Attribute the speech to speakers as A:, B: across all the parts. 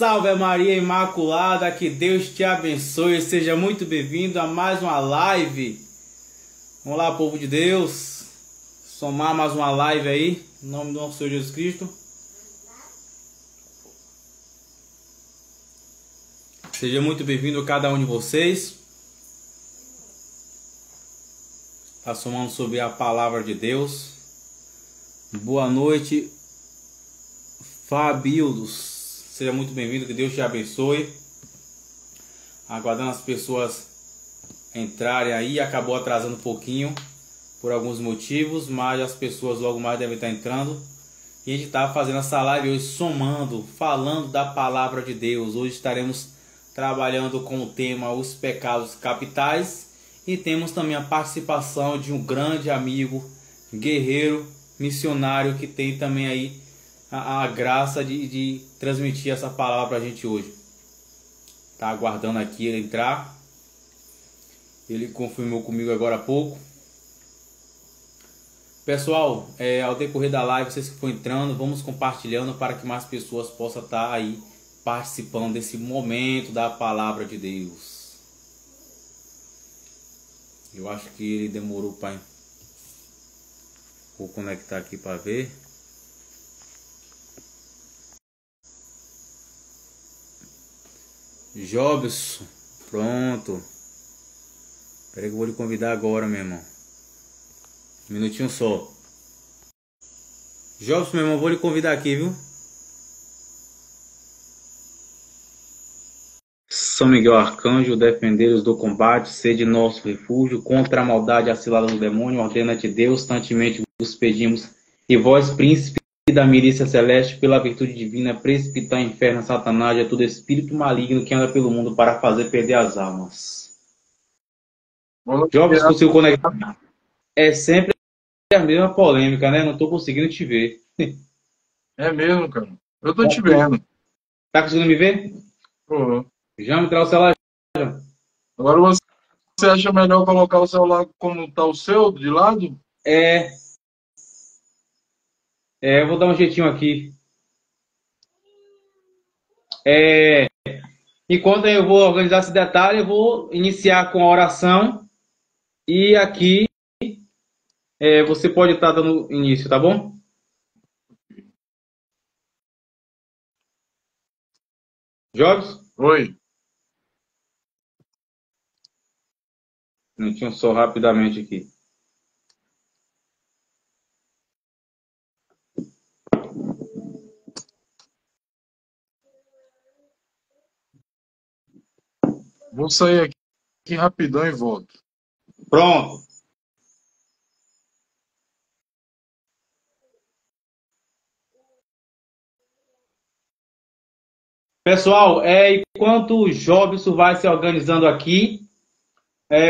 A: Salve Maria Imaculada, que Deus te abençoe, seja muito bem-vindo a mais uma live. Vamos lá, povo de Deus, somar mais uma live aí, em nome do nosso Senhor Jesus Cristo. Seja muito bem-vindo cada um de vocês. Está somando sobre a palavra de Deus. Boa noite, Fabildos. Seja muito bem-vindo, que Deus te abençoe. Aguardando as pessoas entrarem aí, acabou atrasando um pouquinho por alguns motivos, mas as pessoas logo mais devem estar entrando. E a gente está fazendo essa live hoje somando, falando da palavra de Deus. Hoje estaremos trabalhando com o tema Os Pecados Capitais e temos também a participação de um grande amigo, guerreiro, missionário, que tem também aí a graça de transmitir essa palavra para a gente hoje. Tá aguardando aqui ele entrar. Ele confirmou comigo agora há pouco. Pessoal, ao decorrer da live, vocês que estão entrando, vamos compartilhando para que mais pessoas possam estar aí participando desse momento da palavra de Deus. Eu acho que ele demorou para vou conectar aqui para ver. Jobson, pronto. Espera que eu vou lhe convidar agora, meu irmão. Um minutinho só. Jobson, meu irmão, vou lhe convidar aqui, viu? São Miguel Arcanjo, defendei-os do combate, sede nosso refúgio, contra a maldade e a cilada do demônio, ordena-te Deus, constantemente vos pedimos, e vós, príncipe da milícia celeste, pela virtude divina, precipitar em inferno Satanás e a todo espírito maligno que anda pelo mundo para fazer perder as almas. Jobs, consigo conectar? É sempre a mesma polêmica, né? Não estou conseguindo te ver.
B: É mesmo, cara. Eu tô te vendo.
A: Tá conseguindo me ver?
B: Uhum.
A: Já me traz o celular.
B: Agora você acha melhor colocar o celular como tá o seu, de lado?
A: Eu vou dar um jeitinho aqui. Enquanto eu vou organizar esse detalhe, eu vou iniciar com a oração. E aqui você pode estar dando início, tá bom? Jobs?
B: Oi.
A: Um minutinho só rapidamente aqui.
B: Vou sair aqui rapidão e volto.
A: Pronto. Pessoal, enquanto o Jobson vai se organizando aqui,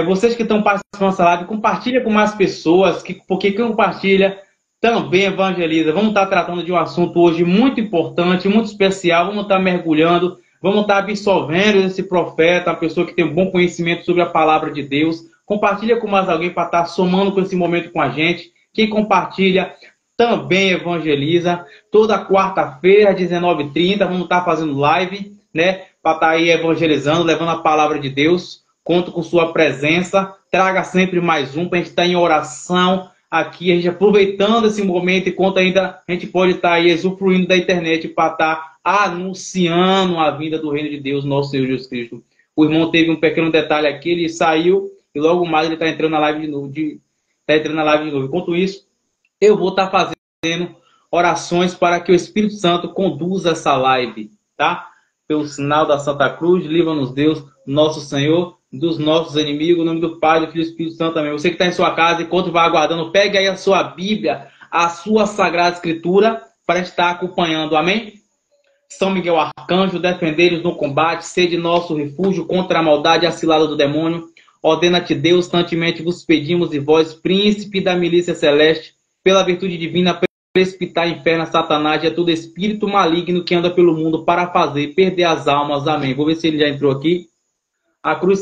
A: vocês que estão participando dessa live, compartilha com mais pessoas, porque quem compartilha também evangeliza. Vamos estar tratando de um assunto hoje muito importante, muito especial. Vamos estar mergulhando, vamos estar absorvendo esse profeta, uma pessoa que tem um bom conhecimento sobre a palavra de Deus. Compartilha com mais alguém para estar somando com esse momento com a gente. Quem compartilha também evangeliza. Toda quarta-feira, às 19h30, vamos estar fazendo live, né? Para estar aí evangelizando, levando a palavra de Deus. Conto com sua presença. Traga sempre mais um para a gente estar em oração aqui, a gente aproveitando esse momento, enquanto ainda a gente pode estar aí usufruindo da internet para estar anunciando a vinda do reino de Deus, nosso Senhor Jesus Cristo. O irmão teve um pequeno detalhe aqui, ele saiu e logo mais ele está entrando na live de novo. Enquanto isso, eu vou estar fazendo orações para que o Espírito Santo conduza essa live, tá? Pelo sinal da Santa Cruz, livra-nos Deus, nosso Senhor, dos nossos inimigos, em nome do Pai, do Filho e do Espírito Santo também. Você que está em sua casa, enquanto vai aguardando, pegue aí a sua Bíblia, a sua Sagrada Escritura, para a gente estar acompanhando, amém? São Miguel Arcanjo, defendei-nos no combate, sede nosso refúgio contra a maldade e a cilada do demônio. Ordena-te Deus, constantemente vos pedimos, e vós, príncipe da milícia celeste, pela virtude divina, precipitar em inferno a Satanás e a todo espírito maligno que anda pelo mundo para fazer perder as almas, amém. Vou ver se ele já entrou aqui. A cruz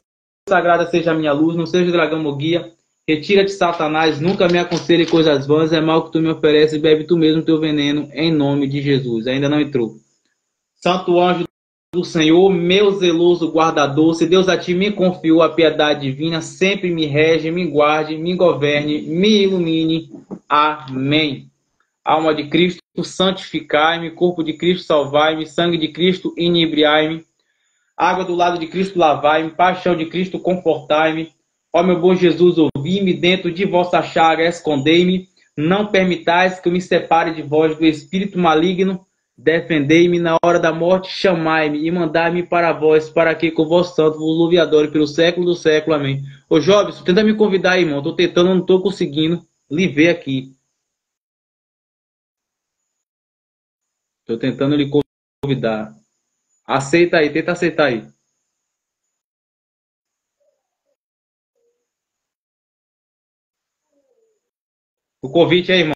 A: sagrada seja a minha luz, não seja o dragão meu guia. Retira-te, Satanás, nunca me aconselhe coisas vãs, é mal que tu me ofereces, bebe tu mesmo teu veneno, em nome de Jesus. Ainda não entrou. Santo anjo do Senhor, meu zeloso guardador, se Deus a ti me confiou a piedade divina, sempre me rege, me guarde, me governe, me ilumine. Amém. Alma de Cristo, santificai-me, corpo de Cristo, salvai-me, sangue de Cristo, inebriai-me, água do lado de Cristo, lavai-me, paixão de Cristo, confortai-me. Ó meu bom Jesus, ouvi-me, dentro de vossa chaga escondei-me, não permitais que eu me separe de vós do espírito maligno, defendei-me na hora da morte, chamai-me e mandai-me para vós, para que com vós santo vos louve e adore pelo século do século. Amém. Ô Jobson, tenta me convidar aí, irmão. Tô tentando, não tô conseguindo lhe ver aqui. Tô tentando lhe convidar. Aceita aí, tenta aceitar aí. O convite aí, irmão.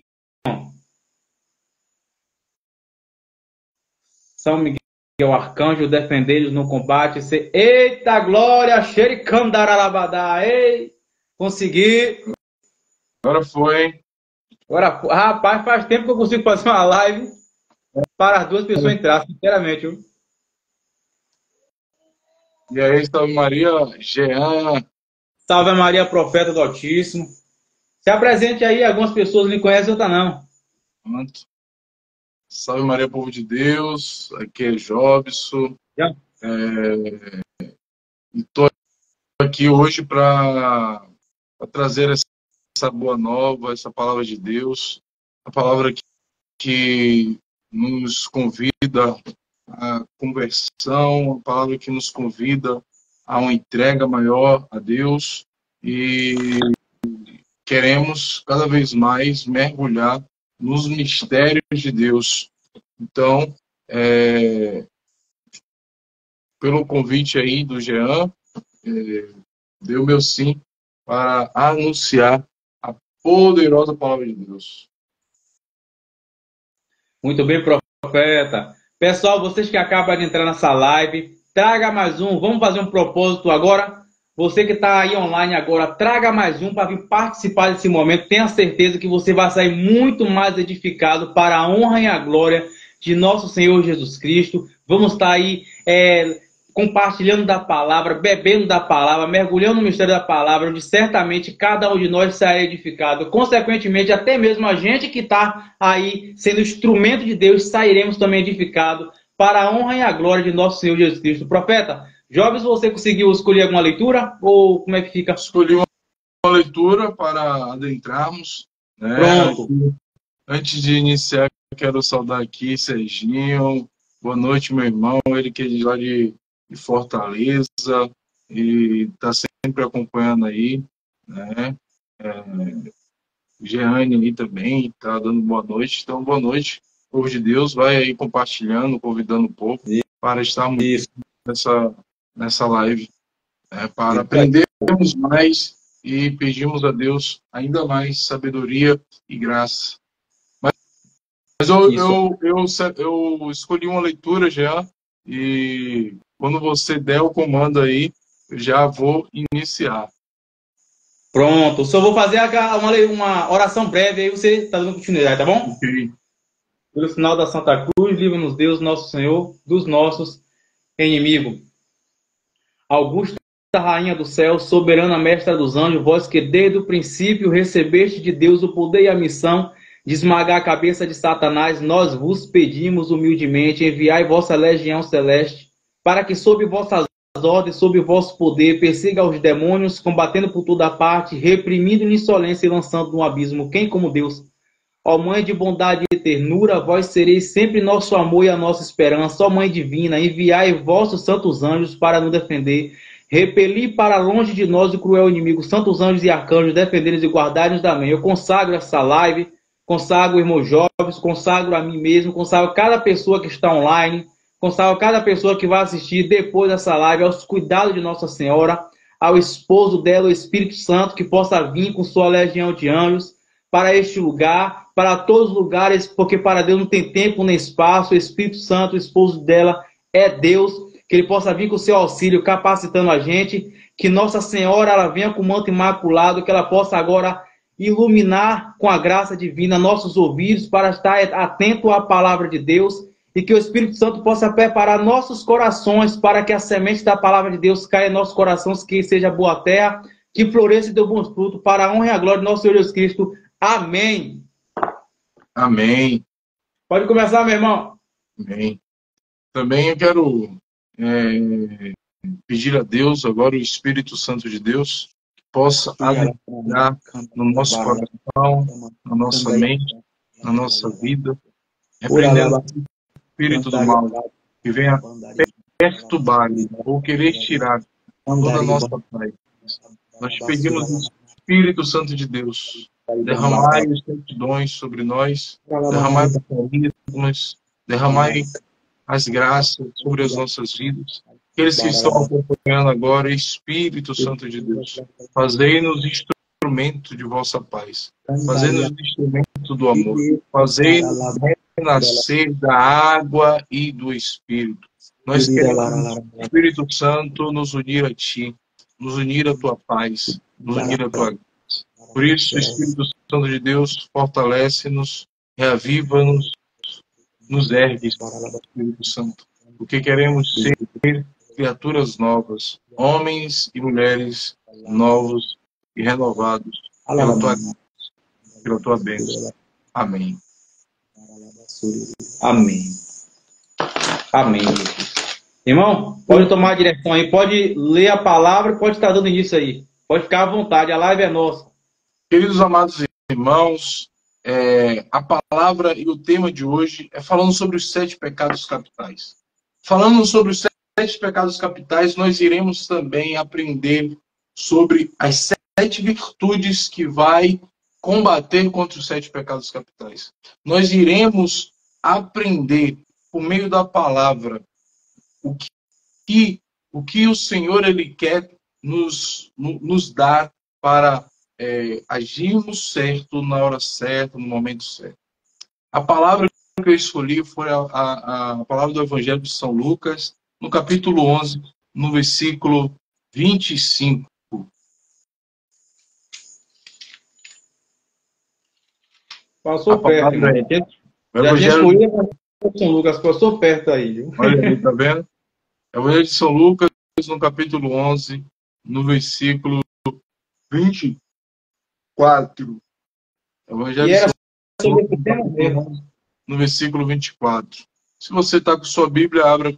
A: São Miguel Arcanjo, defendei-los no combate. Eita glória, xericandaralabadá. Ei, consegui.
B: Agora foi, hein?
A: Agora, rapaz, faz tempo que eu consigo fazer uma live para as duas pessoas entrarem, sinceramente. Viu?
B: E aí, salve Maria, Jean.
A: Salve Maria, profeta do Altíssimo. Se apresente aí, algumas pessoas lhe conhecem, outras não.
B: Pronto. Salve Maria, povo de Deus. Aqui é Jobson.
A: Já.
B: Estou aqui hoje para trazer essa boa nova, essa palavra de Deus, a palavra que nos convida à conversão, a palavra que nos convida a uma entrega maior a Deus, e queremos cada vez mais mergulhar nos mistérios de Deus. Então, pelo convite aí do Jean, deu meu sim para anunciar a poderosa palavra de Deus.
A: Muito bem, profeta. Pessoal, vocês que acabam de entrar nessa live, traga mais um. Vamos fazer um propósito agora. Você que está aí online agora, traga mais um para vir participar desse momento. Tenha certeza que você vai sair muito mais edificado para a honra e a glória de nosso Senhor Jesus Cristo. Vamos estar aí compartilhando da palavra, bebendo da palavra, mergulhando no mistério da palavra, onde certamente cada um de nós será edificado. Consequentemente, até mesmo a gente que está aí sendo instrumento de Deus, sairemos também edificados para a honra e a glória de nosso Senhor Jesus Cristo. Profeta, Jobs, você conseguiu escolher alguma leitura? Ou como é que fica?
B: Escolhi uma leitura para adentrarmos. Né?
A: Pronto.
B: Antes de iniciar, quero saudar aqui Serginho. Boa noite, meu irmão. Ele que é de lá de Fortaleza e está sempre acompanhando aí, né? Jeane aí também está dando boa noite. Então, boa noite, povo de Deus. Vai aí compartilhando, convidando um pouco para estarmos nessa live, para aprendermos mais e pedimos a Deus ainda mais sabedoria e graça. Mas eu escolhi uma leitura já, e quando você der o comando aí, eu já vou iniciar.
A: Pronto, só vou fazer uma oração breve, aí você está dando continuidade, tá bom?
B: Ok.
A: Pelo sinal da Santa Cruz, livra-nos Deus, nosso Senhor, dos nossos inimigos. Augusta Rainha do céu, soberana mestra dos anjos, vós que desde o princípio recebeste de Deus o poder e a missão de esmagar a cabeça de Satanás, nós vos pedimos humildemente, enviai vossa legião celeste, para que sob vossas ordens, sob vosso poder, persiga os demônios, combatendo por toda parte, reprimindo em insolência e lançando no abismo, quem como Deus? Ó Mãe de bondade e ternura, vós sereis sempre nosso amor e a nossa esperança. Ó Mãe divina, enviai vossos santos anjos para nos defender, repelir para longe de nós o cruel inimigo, santos anjos e arcanjos, defendê-nos e guardai-nos da mãe. Eu consagro essa live, consagro o irmão Jobs, consagro a mim mesmo, consagro cada pessoa que está online, consagro cada pessoa que vai assistir depois dessa live, aos cuidados de Nossa Senhora, ao esposo dela, o Espírito Santo, que possa vir com sua legião de anjos para este lugar, para todos os lugares, porque para Deus não tem tempo nem espaço. O Espírito Santo, o esposo dela, é Deus, que ele possa vir com o seu auxílio, capacitando a gente, que Nossa Senhora ela venha com o manto imaculado, que ela possa agora iluminar com a graça divina nossos ouvidos para estar atento à palavra de Deus e que o Espírito Santo possa preparar nossos corações para que a semente da palavra de Deus caia em nossos corações, que seja boa terra, que floresça e dê bons frutos para a honra e a glória de nosso Senhor Jesus Cristo. Amém.
B: Amém.
A: Pode começar, meu irmão.
B: Amém. Também eu quero pedir a Deus, agora o Espírito Santo de Deus, que possa habitar no nosso coração, na nossa mente, na nossa vida, repreendendo o espírito do mal que venha perturbar ou querer tirar toda a nossa paz. Nós te pedimos o Espírito Santo de Deus, derramai os teus dons sobre nós, derramai os carismas, derramai as graças sobre as nossas vidas. Aqueles que estão acompanhando agora, Espírito Santo de Deus, fazei-nos instrumento de vossa paz, fazei-nos instrumento do amor, fazei-nos nascer da água e do Espírito. Nós queremos, Espírito Santo, nos unir a Ti, nos unir à Tua paz, nos unir à Tua graça. Por isso, Espírito Santo de Deus, fortalece-nos, reaviva-nos, nos ergue, Espírito Santo, porque queremos ser criaturas novas, homens e mulheres novos e renovados pela tua bênção. Amém.
A: Amém. Amém. Irmão, pode tomar a direção aí, pode ler a palavra, pode estar dando início aí. Pode ficar à vontade, a live é nossa.
B: Queridos amados irmãos, a palavra e o tema de hoje é falando sobre os 7 pecados capitais. Falando sobre os 7 pecados capitais, nós iremos também aprender sobre as 7 virtudes que vai combater contra os 7 pecados capitais. Nós iremos aprender, por meio da palavra, o que o Senhor ele quer nos dar para agirmos certo na hora certa, no momento certo. A palavra que eu escolhi foi a palavra do Evangelho de São Lucas, no capítulo 11, no versículo 25.
A: Passou perto, gente. Já escolhi São Lucas, passou perto aí. Viu?
B: Olha aí, tá vendo? Evangelho de São Lucas, no capítulo 11, no versículo 24. Evangelho de São Lucas, no versículo 24. Se você está com sua Bíblia, abra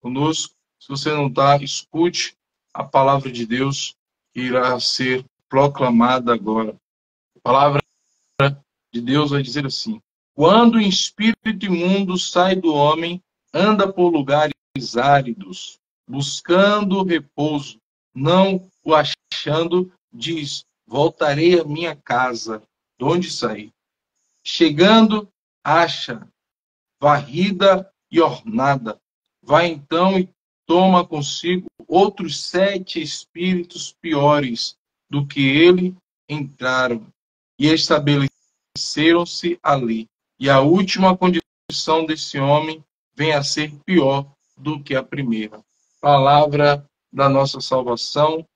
B: conosco. Se você não está, escute a palavra de Deus que irá ser proclamada agora. A palavra de Deus vai dizer assim: quando o espírito imundo sai do homem, anda por lugares áridos, buscando repouso, não o achando, diz: voltarei à minha casa, de onde saí. Chegando, acha varrida e ornada. Vai então e toma consigo outros 7 espíritos piores do que ele entraram e estabeleceram-se ali. E a última condição desse homem vem a ser pior do que a primeira. Palavra da nossa salvação.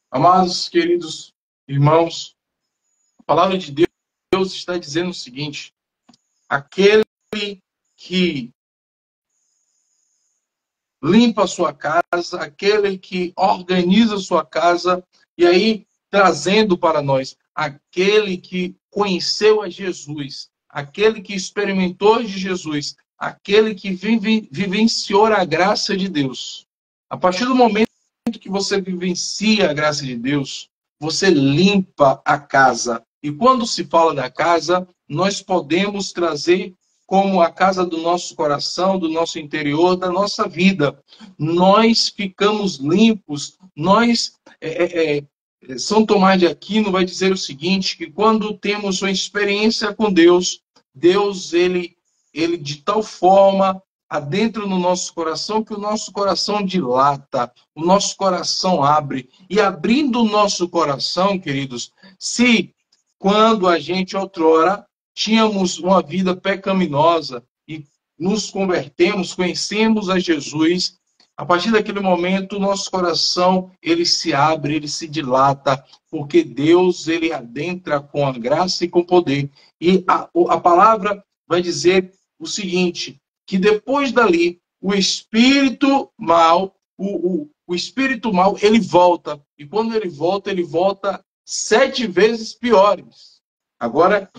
B: Amados, queridos irmãos, a palavra de Deus está dizendo o seguinte: aquele que limpa a sua casa, aquele que organiza a sua casa, e aí trazendo para nós aquele que conheceu a Jesus, aquele que experimentou de Jesus, aquele que vivenciou a graça de Deus. A partir do momento que você vivencia a graça de Deus, você limpa a casa. E quando se fala da casa, nós podemos trazer como a casa do nosso coração, do nosso interior, da nossa vida. Nós ficamos limpos. São Tomás de Aquino vai dizer o seguinte, que quando temos uma experiência com Deus, Deus, ele de tal forma adentra no nosso coração que o nosso coração dilata, o nosso coração abre. E abrindo o nosso coração, queridos, se quando a gente outrora tínhamos uma vida pecaminosa e nos convertemos, conhecemos a Jesus, A partir daquele momento, o nosso coração, ele se abre, ele se dilata, porque Deus, ele adentra com a graça e com o poder. E a palavra vai dizer o seguinte, que depois dali, o espírito mal, o espírito mal, ele volta. E quando ele volta 7 vezes piores. Agora,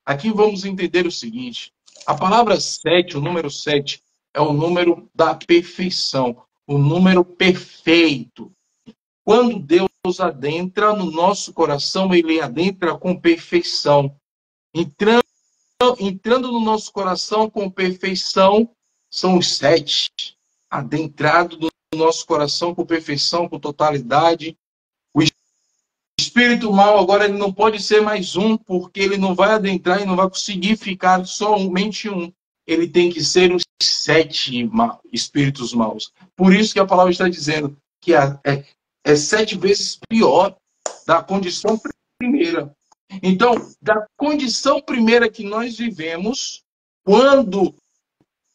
B: aqui vamos entender o seguinte. A palavra 7, o número 7, é o número da perfeição, o número perfeito. Quando Deus adentra no nosso coração, ele adentra com perfeição. Entrando no nosso coração com perfeição, são os 7. Adentrado no nosso coração com perfeição, com totalidade. O espírito mal agora ele não pode ser mais um, porque ele não vai adentrar e não vai conseguir ficar somente um. Ele tem que ser os 7 espíritos maus. Por isso que a palavra está dizendo que é 7 vezes pior da condição primeira. Então, da condição primeira que nós vivemos, quando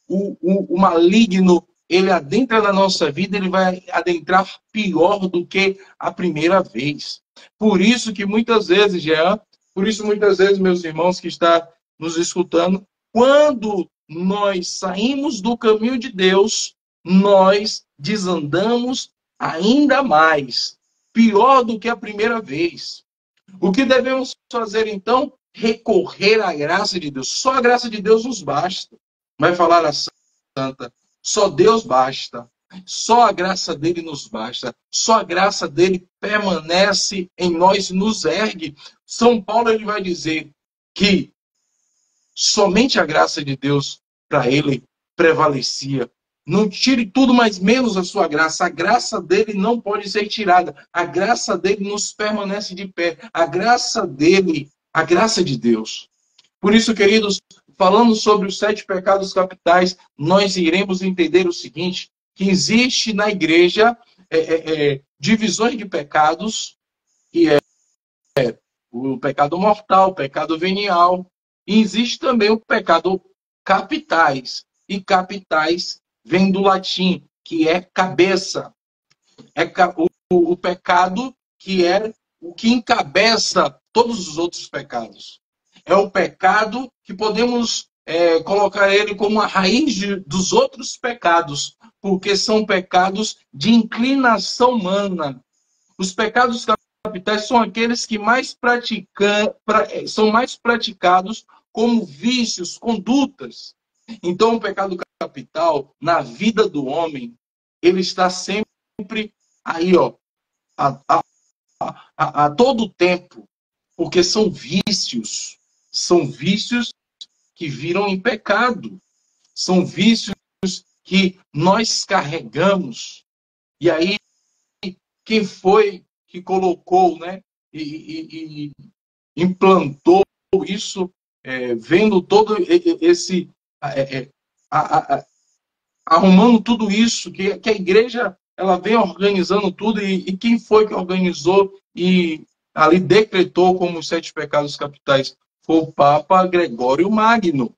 B: o maligno ele adentra na nossa vida, ele vai adentrar pior do que a primeira vez. Por isso que muitas vezes, Jean, por isso muitas vezes, meus irmãos que estão nos escutando, quando nós saímos do caminho de Deus, nós desandamos ainda mais, pior do que a primeira vez. O que devemos fazer, então? Recorrer à graça de Deus. Só a graça de Deus nos basta. Vai falar a santa. Só Deus basta. Só a graça dele nos basta. Só a graça dele permanece em nós e nos ergue. São Paulo ele vai dizer que somente a graça de Deus para ele prevalecia. Não tire tudo, mas menos a sua graça. A graça dele não pode ser tirada. A graça dele nos permanece de pé. A graça dele, a graça de Deus. Por isso, queridos, falando sobre os 7 pecados capitais, nós iremos entender o seguinte, que existe na igreja divisões de pecados, que é o pecado mortal, o pecado venial, e existe também o pecado capitais. E capitais vem do latim, que é cabeça. É o pecado que é o que encabeça todos os outros pecados. É o pecado que podemos colocar ele como a raiz dos outros pecados, porque são pecados de inclinação humana. Os pecados capitais são aqueles que são mais praticados como vícios, condutas. Então, o pecado capital, na vida do homem, ele está sempre aí, ó, a todo tempo, porque são vícios que viram em pecado, são vícios que nós carregamos. E aí, quem foi que colocou, né, e implantou isso, vendo todo esse arrumando tudo isso, que a igreja ela vem organizando tudo, e quem foi que organizou e ali decretou como os 7 pecados capitais? Foi o Papa Gregório Magno.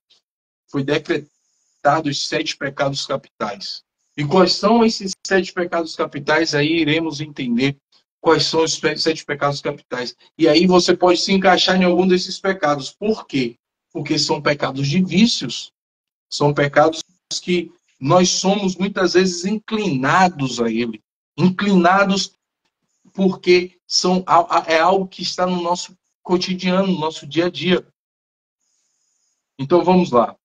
B: Foi decretado os 7 pecados capitais. E quais são esses 7 pecados capitais? Aí iremos entender quais são os 7 pecados capitais. E aí você pode se encaixar em algum desses pecados. Por quê? Porque são pecados de vícios. São pecados que nós somos muitas vezes inclinados a ele. Inclinados porque é algo que está no nosso cotidiano, no nosso dia a dia. Então vamos lá.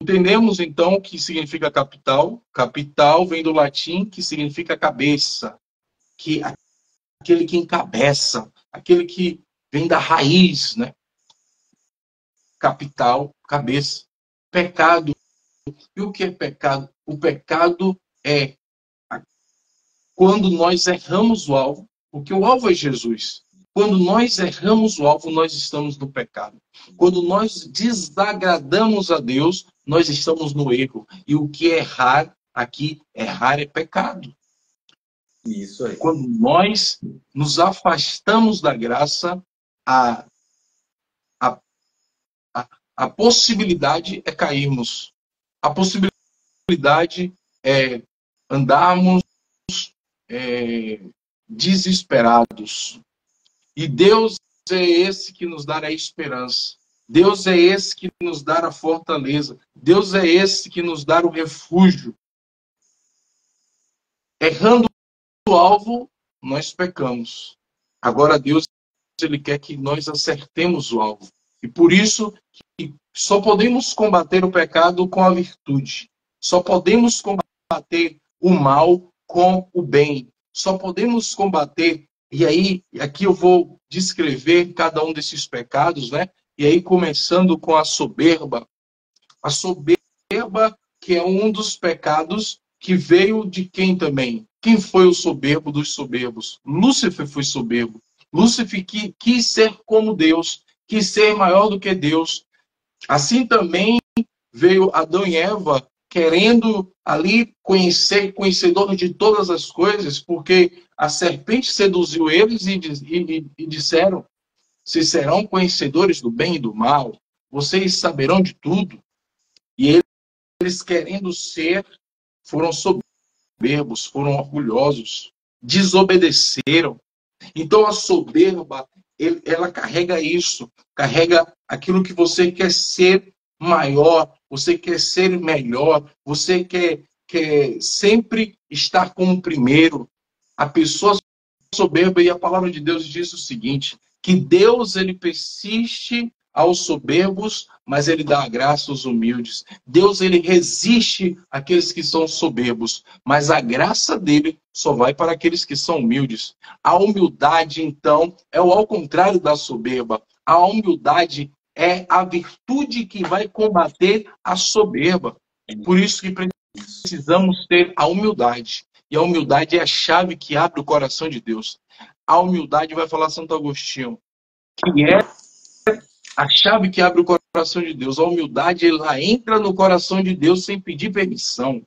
B: Entendemos então o que significa capital. Capital vem do latim, que significa cabeça. Aquele que encabeça, aquele que vem da raiz, né? Capital, cabeça. Pecado. E o que é pecado? O pecado é quando nós erramos o alvo, porque o alvo é Jesus. Quando nós erramos o alvo, nós estamos no pecado. Quando nós desagradamos a Deus, nós estamos no erro. E o que é errar aqui, errar é pecado.
A: Isso aí.
B: Quando nós nos afastamos da graça, a possibilidade é cairmos. A possibilidade andarmos desesperados. E Deus é esse que nos dá a esperança. Deus é esse que nos dá a fortaleza. Deus é esse que nos dá o refúgio. Errando o alvo, nós pecamos. Agora Deus, Ele quer que nós acertemos o alvo. E por isso que só podemos combater o pecado com a virtude. Só podemos combater o mal com o bem. Só podemos combater. E aí, aqui eu vou descrever cada um desses pecados, né? E aí, começando com a soberba. A soberba, que é um dos pecados que veio de quem também? Quem foi o soberbo dos soberbos? Lúcifer foi soberbo. Lúcifer quis ser como Deus, quis ser maior do que Deus. Assim também veio Adão e Eva querendo ali conhecedor de todas as coisas, porque a serpente seduziu eles e disseram: vocês serão conhecedores do bem e do mal, vocês saberão de tudo. E eles querendo ser, foram soberbos, foram orgulhosos, desobedeceram. Então a soberba, ela carrega isso, carrega aquilo que você quer ser maior, você quer ser melhor, você quer sempre estar como primeiro. A pessoa soberba, e a palavra de Deus diz o seguinte, que Deus, ele persiste aos soberbos, mas ele dá a graça aos humildes. Deus, ele resiste àqueles que são soberbos, mas a graça dele só vai para aqueles que são humildes. A humildade, então, é o ao contrário da soberba. A humildade é a virtude que vai combater a soberba. Por isso que precisamos ter a humildade. E a humildade é a chave que abre o coração de Deus. A humildade, vai falar Santo Agostinho, que é a chave que abre o coração de Deus. A humildade, ela entra no coração de Deus sem pedir permissão.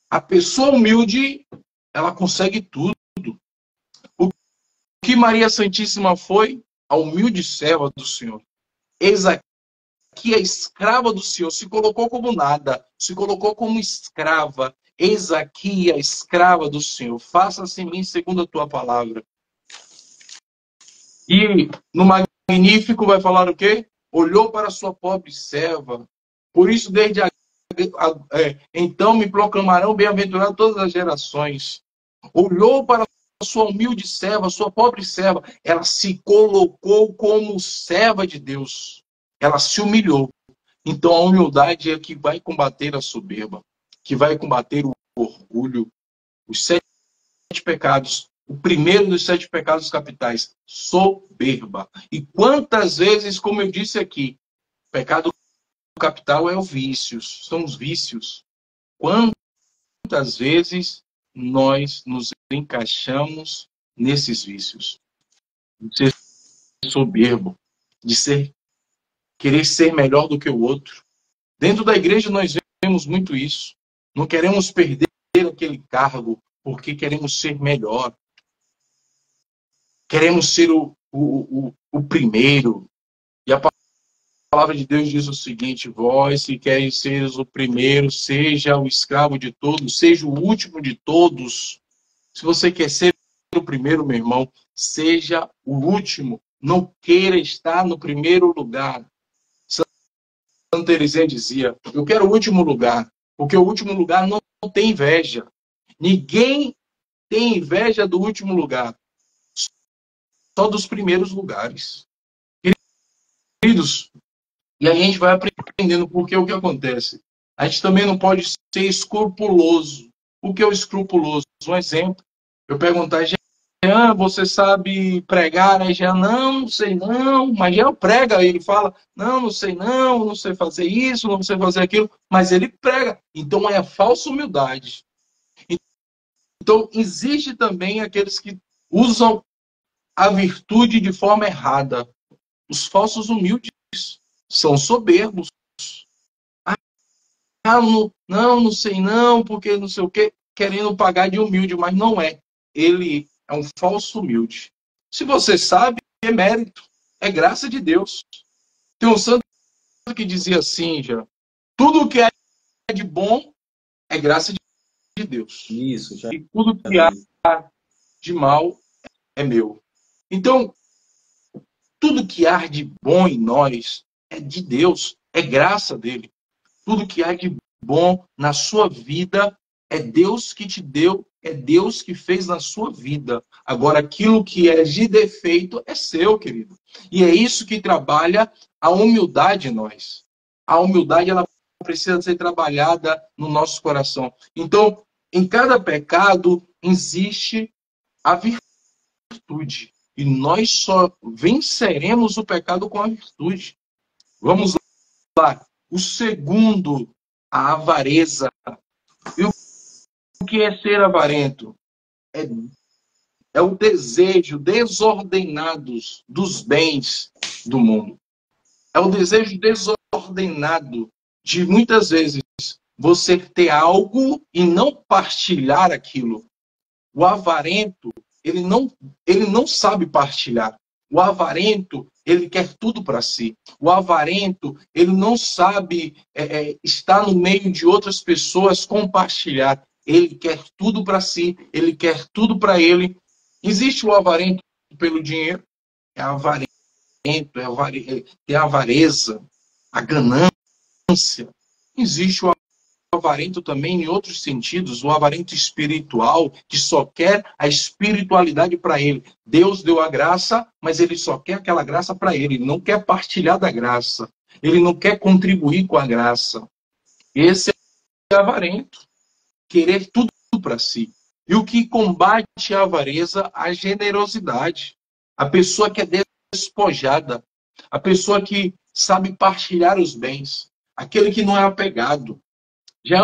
B: A pessoa humilde, ela consegue tudo. O que Maria Santíssima foi? A humilde serva do Senhor. Eis aqui a escrava do Senhor. Se colocou como nada. Se colocou como escrava. Eis aqui a escrava do Senhor. Faça-se em mim segundo a tua palavra. E no Magnífico vai falar o quê? Olhou para a sua pobre serva. Por isso, então me proclamarão bem-aventurado todas as gerações. Olhou para a sua humilde serva, sua pobre serva. Ela se colocou como serva de Deus. Ela se humilhou. Então a humildade é que vai combater a soberba, que vai combater o orgulho, os 7 pecados. O primeiro dos 7 pecados capitais, soberba. E quantas vezes, como eu disse aqui, o pecado capital é o vícios, são os vícios. Quantas vezes nós nos encaixamos nesses vícios? De ser soberbo, de querer ser melhor do que o outro. Dentro da igreja nós vemos muito isso. Não queremos perder aquele cargo porque queremos ser melhor. Queremos ser o primeiro. E a palavra de Deus diz o seguinte: vós, se queres ser o primeiro, seja o escravo de todos, seja o último de todos. Se você quer ser o primeiro, meu irmão, seja o último. Não queira estar no primeiro lugar. Santa Teresinha dizia: eu quero o último lugar, porque o último lugar não tem inveja. Ninguém tem inveja do último lugar. Só dos primeiros lugares. Queridos, e aí a gente vai aprendendo porque o que acontece. A gente também não pode ser escrupuloso. O que é o escrupuloso? Um exemplo. Eu perguntar, Jean, você sabe pregar? Aí Jean, não sei não. Mas Jean prega, ele fala, não sei não sei fazer isso, não sei fazer aquilo. Mas ele prega. Então é a falsa humildade. Então existe também aqueles que usam a virtude de forma errada. Os falsos humildes são soberbos. Não sei não, porque não sei o quê, querendo pagar de humilde, mas não é. Ele é um falso humilde. Se você sabe, é mérito, é graça de Deus. Tem um santo que dizia assim, já, tudo que é de bom é graça de Deus.
A: Isso, já
B: E tudo que há de mal é meu. Então, tudo que há de bom em nós é de Deus, é graça dele. Tudo que há de bom na sua vida é Deus que te deu, é Deus que fez na sua vida. Agora, aquilo que é de defeito é seu, querido. E é isso que trabalha a humildade em nós. A humildade, ela precisa ser trabalhada no nosso coração. Então, em cada pecado existe a virtude. E nós só venceremos o pecado com a virtude. Vamos lá. O segundo, a avareza. E o que é ser avarento? É o desejo desordenado dos bens do mundo. É o desejo desordenado de, muitas vezes, você ter algo e não partilhar aquilo. O avarento, ele não sabe partilhar. O avarento, ele quer tudo para si. O avarento, ele não sabe estar no meio de outras pessoas, compartilhar. Ele quer tudo para si, ele quer tudo para ele. Existe o avarento pelo dinheiro, é avarento, é a avareza, a ganância. Existe o avarento também em outros sentidos, o avarento espiritual, que só quer a espiritualidade para ele. Deus deu a graça, mas ele só quer aquela graça para ele. Ele não quer partilhar da graça. Ele não quer contribuir com a graça. Esse é avarento. Querer tudo para si. E o que combate a avareza? A generosidade. A pessoa que é despojada. A pessoa que sabe partilhar os bens. Aquele que não é apegado. Já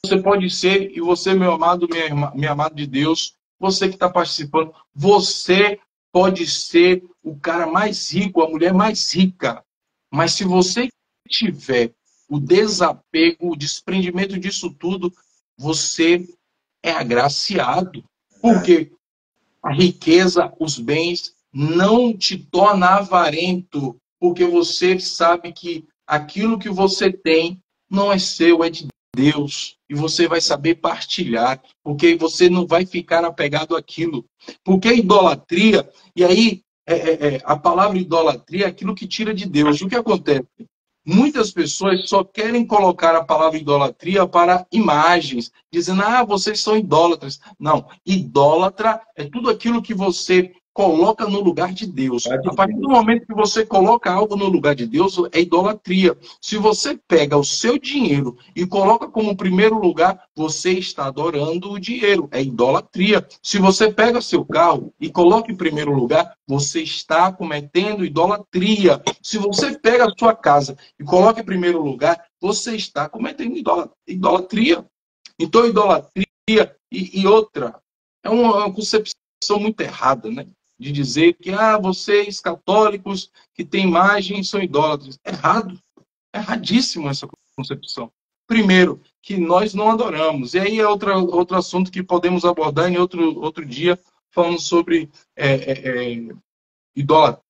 B: você pode ser, e você, meu amado, minha amada de Deus, você que está participando, você pode ser o cara mais rico, a mulher mais rica. Mas se você tiver o desapego, o desprendimento disso tudo, você é agraciado. Porque a riqueza, os bens, não te torna avarento, porque você sabe que aquilo que você tem não é seu, é de Deus. E você vai saber partilhar, porque você não vai ficar apegado àquilo. Porque a idolatria, e aí a palavra idolatria é aquilo que tira de Deus. O que acontece? Muitas pessoas só querem colocar a palavra idolatria para imagens, dizendo, vocês são idólatras. Não, idólatra é tudo aquilo que você coloca no lugar de Deus. A partir do momento que você coloca algo no lugar de Deus, é idolatria. Se você pega o seu dinheiro e coloca como primeiro lugar, você está adorando o dinheiro. É idolatria. Se você pega seu carro e coloca em primeiro lugar, você está cometendo idolatria. Se você pega a sua casa e coloca em primeiro lugar, você está cometendo idolatria. Então, idolatria e outra é uma concepção muito errada, né? De dizer que vocês católicos que têm imagem são idólatras. Errado. Erradíssimo essa concepção. Primeiro, que nós não adoramos. E aí é outro assunto que podemos abordar em outro dia, falando sobre idolatria,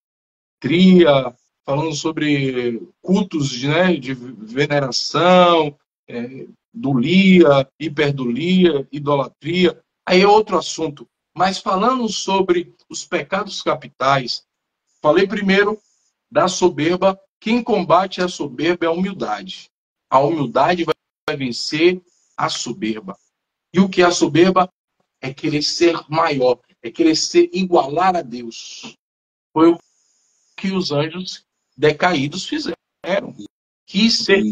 B: falando sobre cultos, né, de veneração, dulia, hiperdulia, idolatria. Aí é outro assunto. Mas falando sobre os pecados capitais, falei primeiro da soberba. Quem combate a soberba é a humildade. A humildade vai vencer a soberba. E o que é a soberba? É querer ser maior, é querer ser igualar a Deus. Foi o que os anjos decaídos fizeram. Quis ser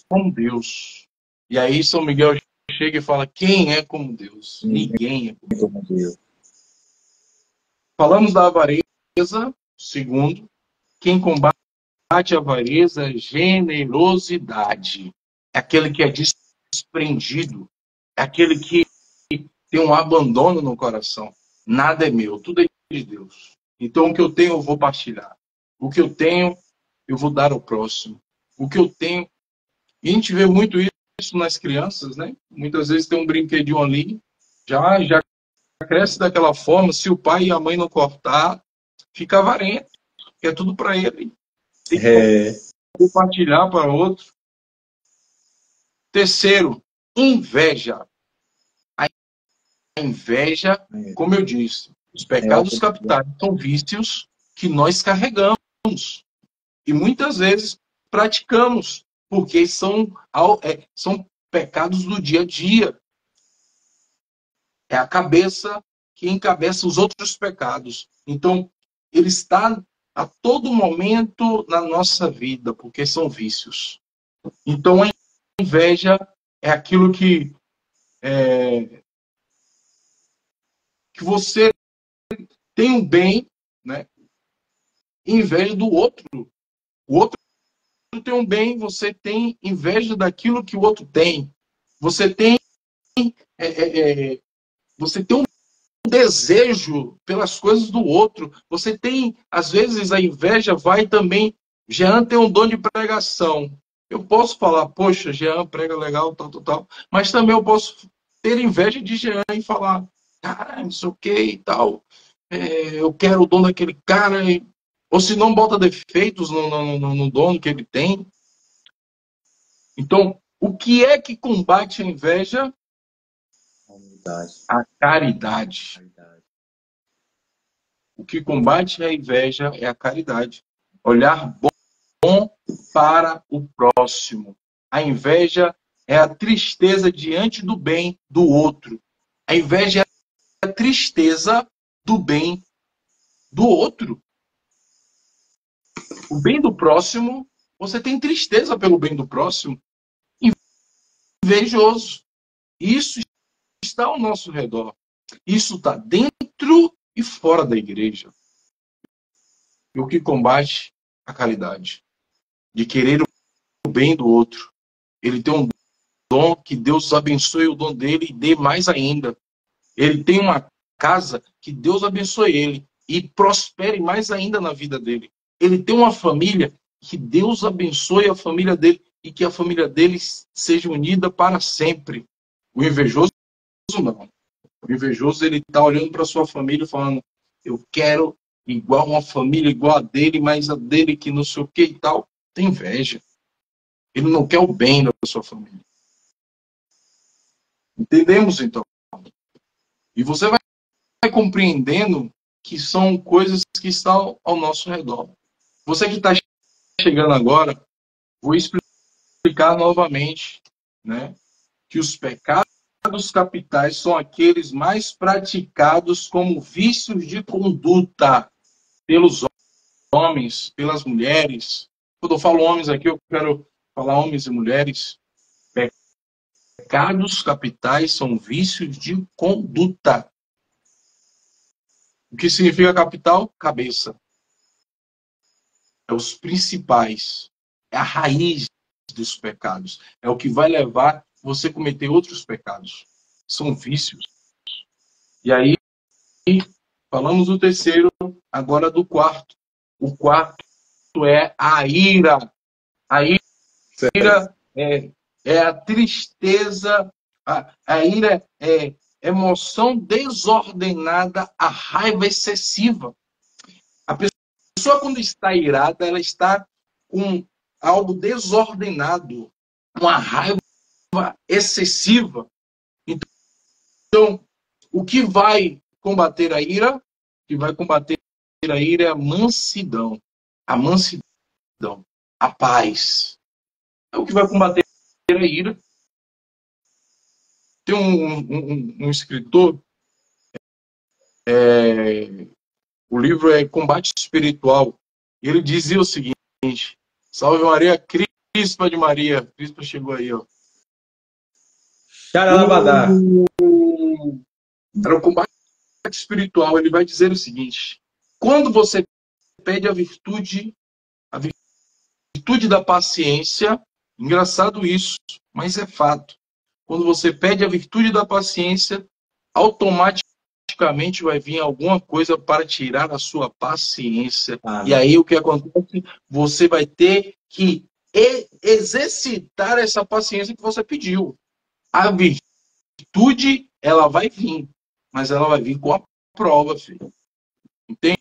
B: como Deus. E aí São Miguel chega e fala, quem é como Deus? Ninguém é como Deus. Falamos da avareza, segundo, quem combate a avareza é generosidade. É aquele que é desprendido, é aquele que tem um abandono no coração. Nada é meu, tudo é de Deus. Então o que eu tenho eu vou partilhar. O que eu tenho eu vou dar ao próximo. O que eu tenho... E a gente vê muito isso nas crianças, né? Muitas vezes tem um brinquedinho ali, já cresce daquela forma. Se o pai e a mãe não cortar, fica avarento. É tudo para ele. Tem que compartilhar para outro. Terceiro, inveja. A inveja, como eu disse, os pecados capitais são vícios que nós carregamos e muitas vezes praticamos, porque são pecados do dia a dia. É a cabeça que encabeça os outros pecados. Então, ele está a todo momento na nossa vida, porque são vícios. Então, a inveja é aquilo que você tem um bem, né? Inveja do outro. O outro tem um bem, você tem inveja daquilo que o outro tem. Você tem um desejo pelas coisas do outro. Você tem, às vezes, a inveja vai também. Jean tem um dom de pregação. Eu posso falar, poxa, Jean prega legal, tal, tal, tal. Mas também eu posso ter inveja de Jean e falar, cara, não sei o que e tal. Eu quero o dom daquele cara. Ou se não, bota defeitos no dom que ele tem. Então, o que é que combate a inveja? A caridade. O que combate a inveja é a caridade. Olhar bom para o próximo. A inveja é a tristeza diante do bem do outro. A inveja é a tristeza do bem do outro. O bem do próximo, você tem tristeza pelo bem do próximo. Invejoso. Isso está ao nosso redor. Isso está dentro e fora da igreja. E o que combate a caridade? De querer o bem do outro. Ele tem um dom, que Deus abençoe o dom dele e dê mais ainda. Ele tem uma casa, que Deus abençoe ele e prospere mais ainda na vida dele. Ele tem uma família, que Deus abençoe a família dele e que a família dele seja unida para sempre. O invejoso não. O invejoso, ele está olhando para sua família e falando, eu quero igual uma família igual a dele, mas a dele que não sei o que e tal. Tem inveja. Ele não quer o bem da sua família. Entendemos, então? E você vai compreendendo que são coisas que estão ao nosso redor. Você que está chegando agora, vou explicar novamente, né, que os pecados capitais são aqueles mais praticados como vícios de conduta pelos homens, pelas mulheres. Quando eu falo homens aqui, eu quero falar homens e mulheres. Pecados capitais são vícios de conduta. O que significa capital? Cabeça. É os principais. É a raiz dos pecados. É o que vai levar você a cometer outros pecados. São vícios. E aí, falamos do terceiro, agora do quarto. O quarto é a ira. A ira é a tristeza. A ira é emoção desordenada, a raiva excessiva. A pessoa, quando está irada, ela está com algo desordenado, uma raiva excessiva. Então, o que vai combater a ira? O que vai combater a ira é a mansidão. A mansidão, a paz. É o que vai combater a ira. Tem um escritor, o livro é Combate Espiritual. Ele dizia o seguinte: Salve Maria, Crispa de Maria. Crispa chegou aí, ó.
A: Xarabadá.
B: Era o combate espiritual. Ele vai dizer o seguinte: quando você pede a virtude da paciência, engraçado isso, mas é fato. Quando você pede a virtude da paciência, automaticamente vai vir alguma coisa para tirar a sua paciência. E aí o que acontece? Você vai ter que exercitar essa paciência que você pediu. A virtude, ela vai vir, mas ela vai vir com a prova, filho. Entende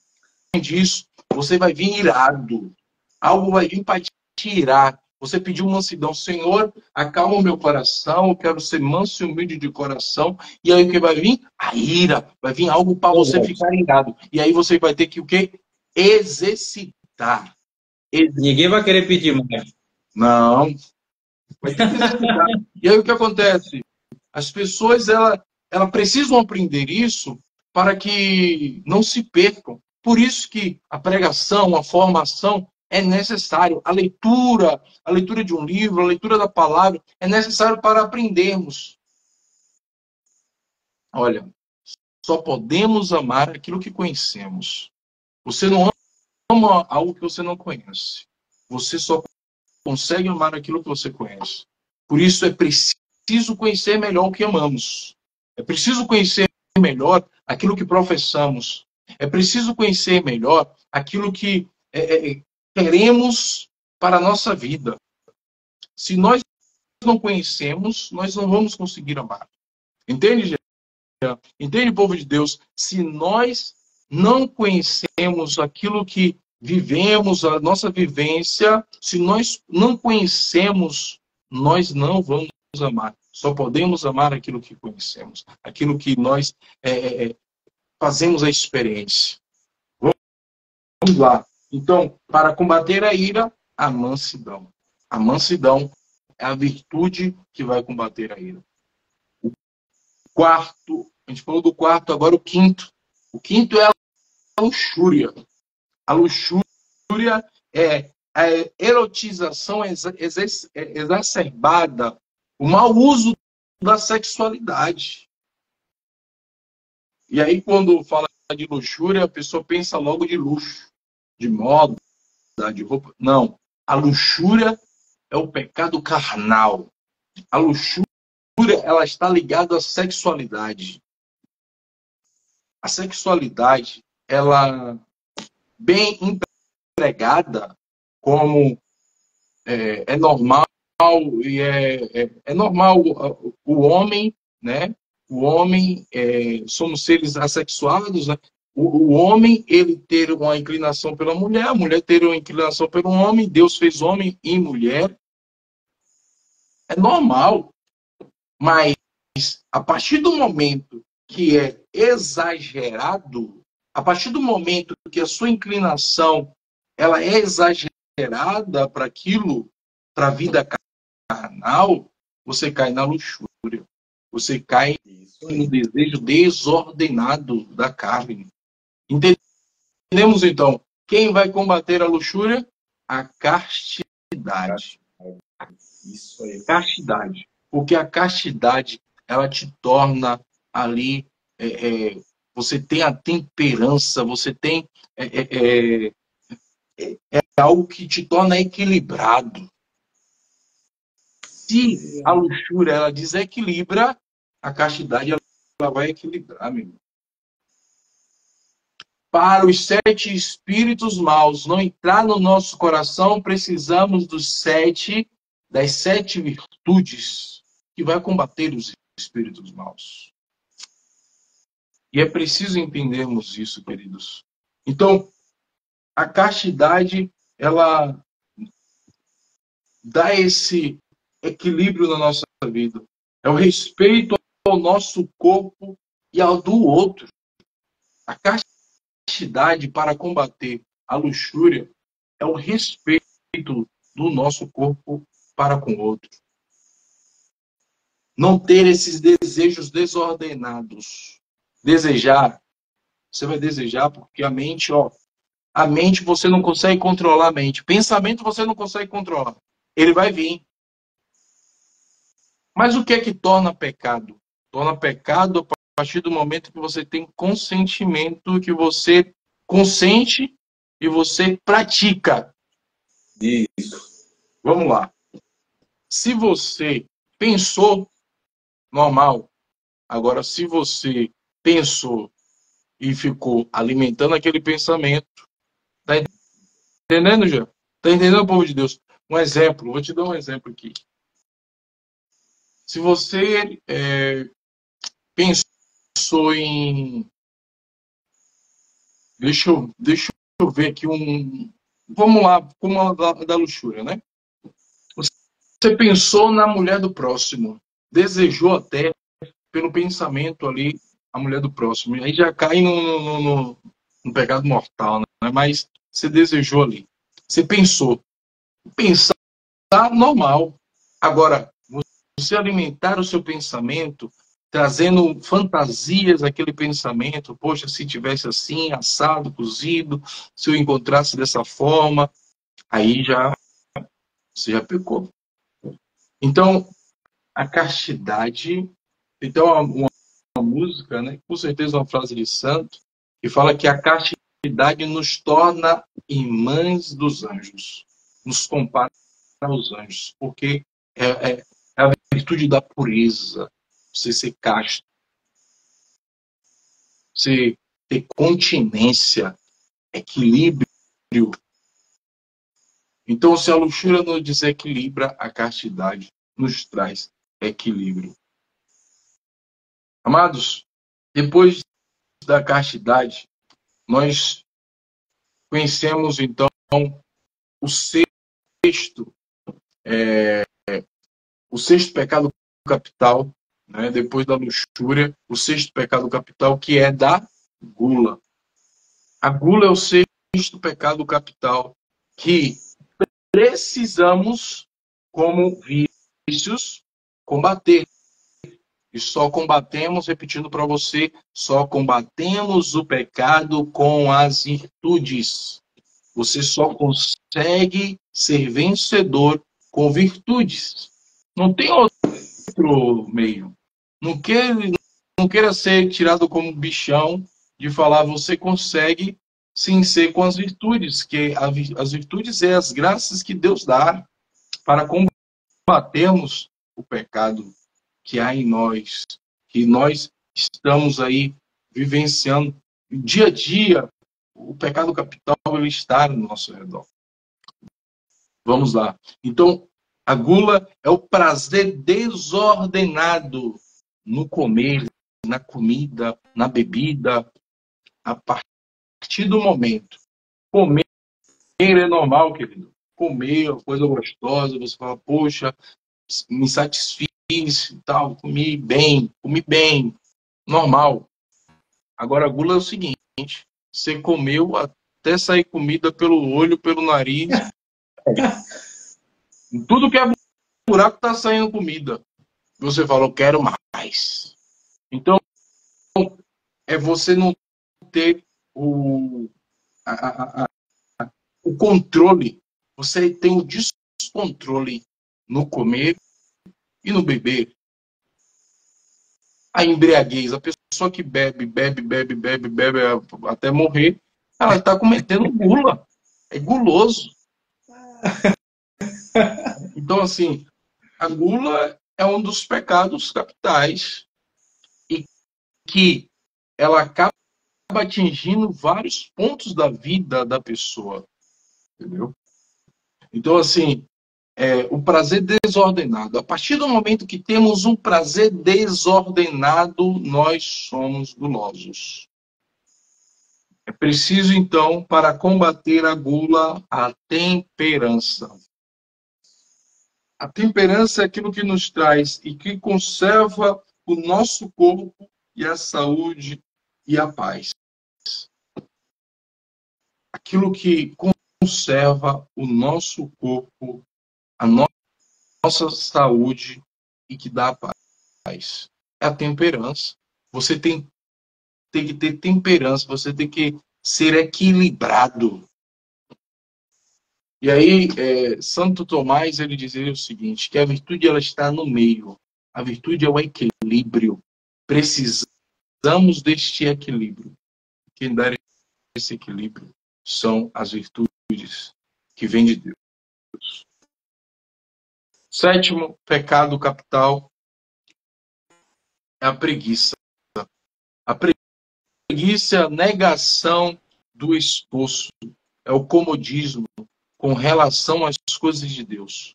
B: isso? Você vai vir irado. Algo vai vir para te tirar. Você pediu mansidão. Senhor, acalma o meu coração, eu quero ser manso e humilde de coração. E aí o que vai vir? A ira. Vai vir algo para você ficar irado. E aí você vai ter que o quê? Exercitar.
A: Ninguém vai querer pedir mais.
B: Não. Vai ter que exercitar. E aí o que acontece? As pessoas, ela precisam aprender isso para que não se percam. Por isso que a pregação, a formação é necessário. A leitura de um livro, a leitura da palavra é necessário para aprendermos. Olha, só podemos amar aquilo que conhecemos. Você não ama algo que você não conhece. Você só consegue amar aquilo que você conhece. Por isso é preciso conhecer melhor o que amamos. É preciso conhecer melhor aquilo que professamos. É preciso conhecer melhor aquilo que queremos para a nossa vida. Se nós não conhecemos, nós não vamos conseguir amar. Entende, gente? Entende, povo de Deus? Se nós não conhecemos aquilo que vivemos, a nossa vivência, se nós não conhecemos, nós não vamos amar. Só podemos amar aquilo que conhecemos, aquilo que nós fazemos a experiência. Vamos lá. Então, para combater a ira, a mansidão. A mansidão é a virtude que vai combater a ira. O quarto, a gente falou do quarto, agora o quinto. O quinto é a luxúria. A luxúria é a erotização exacerbada, o mau uso da sexualidade. E aí, quando fala de luxúria, a pessoa pensa logo de luxo, de moda, de roupa. Não. A luxúria é o pecado carnal. A luxúria, ela está ligada à sexualidade. A sexualidade, ela, bem empregada, como é normal, e é normal o homem, né? O homem, somos seres assexuados, né? O homem, ele ter uma inclinação pela mulher, a mulher ter uma inclinação pelo homem, Deus fez homem e mulher. É normal. Mas, a partir do momento que é exagerado, a partir do momento que a sua inclinação ela é exagerada para aquilo, para a vida carnal, você cai na luxúria. Você cai no desejo desordenado da carne. Entendemos, então, quem vai combater a luxúria? A castidade. Isso aí. Castidade. Porque a castidade, ela te torna ali, você tem a temperança, você tem algo que te torna equilibrado. Se a luxúria, ela desequilibra, a castidade, ela vai equilibrar, meu irmão. Para os 7 espíritos maus não entrar no nosso coração, precisamos das 7 virtudes que vai combater os espíritos maus. E é preciso entendermos isso, queridos. Então, a castidade, ela dá esse equilíbrio na nossa vida. É o respeito ao nosso corpo e ao do outro. A castidade para combater a luxúria é o respeito do nosso corpo para com o outro. Não ter esses desejos desordenados. Desejar, você vai desejar porque a mente você não consegue controlar a mente. Pensamento você não consegue controlar. Ele vai vir. Mas o que é que torna pecado? Torna pecado a partir do momento que você tem consentimento, que você consente e você pratica. Isso. Vamos lá. Se você pensou, normal. Agora, se você pensou e ficou alimentando aquele pensamento, tá entendendo, já? Tá entendendo, povo de Deus? Um exemplo, vou te dar um exemplo aqui. Se você pensou em... Deixa eu ver aqui Vamos lá, como da luxúria, né? Você pensou na mulher do próximo, desejou até pelo pensamento ali a mulher do próximo. E aí já cai no pecado mortal, né? Mas você desejou ali. Você pensou. Pensar normal. Agora, você alimentar o seu pensamento, trazendo fantasias àquele pensamento. Poxa, se tivesse assim, assado, cozido, se eu encontrasse dessa forma, aí já você já pecou. Então, a castidade. Então, uma música, né? Com certeza uma frase de santo, que fala que a castidade nos torna irmãs dos anjos, nos compara aos anjos, porque é a virtude da pureza, você ser casto, você ter continência, equilíbrio. Então, se a luxúria nos desequilibra, a castidade nos traz equilíbrio. Amados, depois da castidade, nós conhecemos então o sexto, o sexto pecado capital, né, depois da luxúria, o sexto pecado capital, que é da gula. A gula é o sexto pecado capital que precisamos, como vícios, combater. E só combatemos, repetindo para você, só combatemos o pecado com as virtudes. Você só consegue ser vencedor com virtudes. Não tem outro meio. Não queira ser tirado como bichão de falar você consegue sim ser com as virtudes, que as virtudes é as graças que Deus dá para combatermos o pecado que há em nós, que nós estamos aí vivenciando dia a dia. O pecado capital ele está no nosso redor. Vamos lá. Então, a gula é o prazer desordenado no comer, na comida, na bebida, a partir do momento. Comer é normal, querido. Comer é uma coisa gostosa, você fala, poxa, me satisfiz e tal, comi bem, normal. Agora, a gula é o seguinte, você comeu até sair comida pelo olho, pelo nariz, tudo que é buraco está saindo comida. Você fala, eu quero mais. Então, é você não ter a, o controle. Você tem o descontrole no comer e no beber. A embriaguez, a pessoa que bebe até morrer, ela está cometendo gula. É guloso. Então, assim, a gula é um dos pecados capitais e que ela acaba atingindo vários pontos da vida da pessoa. Entendeu? Então, assim, o prazer desordenado. A partir do momento que temos um prazer desordenado, nós somos gulosos. É preciso, então, para combater a gula, a temperança. A temperança é aquilo que nos traz e que conserva o nosso corpo e a saúde e a paz. Aquilo que conserva o nosso corpo, a nossa saúde e que dá paz. É a temperança. Você tem que ter temperança, você tem que ser equilibrado. E aí, Santo Tomás, ele dizia o seguinte, que a virtude ela está no meio. A virtude é o equilíbrio. Precisamos deste equilíbrio. Quem dá esse equilíbrio são as virtudes que vêm de Deus. Sétimo pecado capital é a preguiça. A preguiça é a negação do esforço. É o comodismo com relação às coisas de Deus.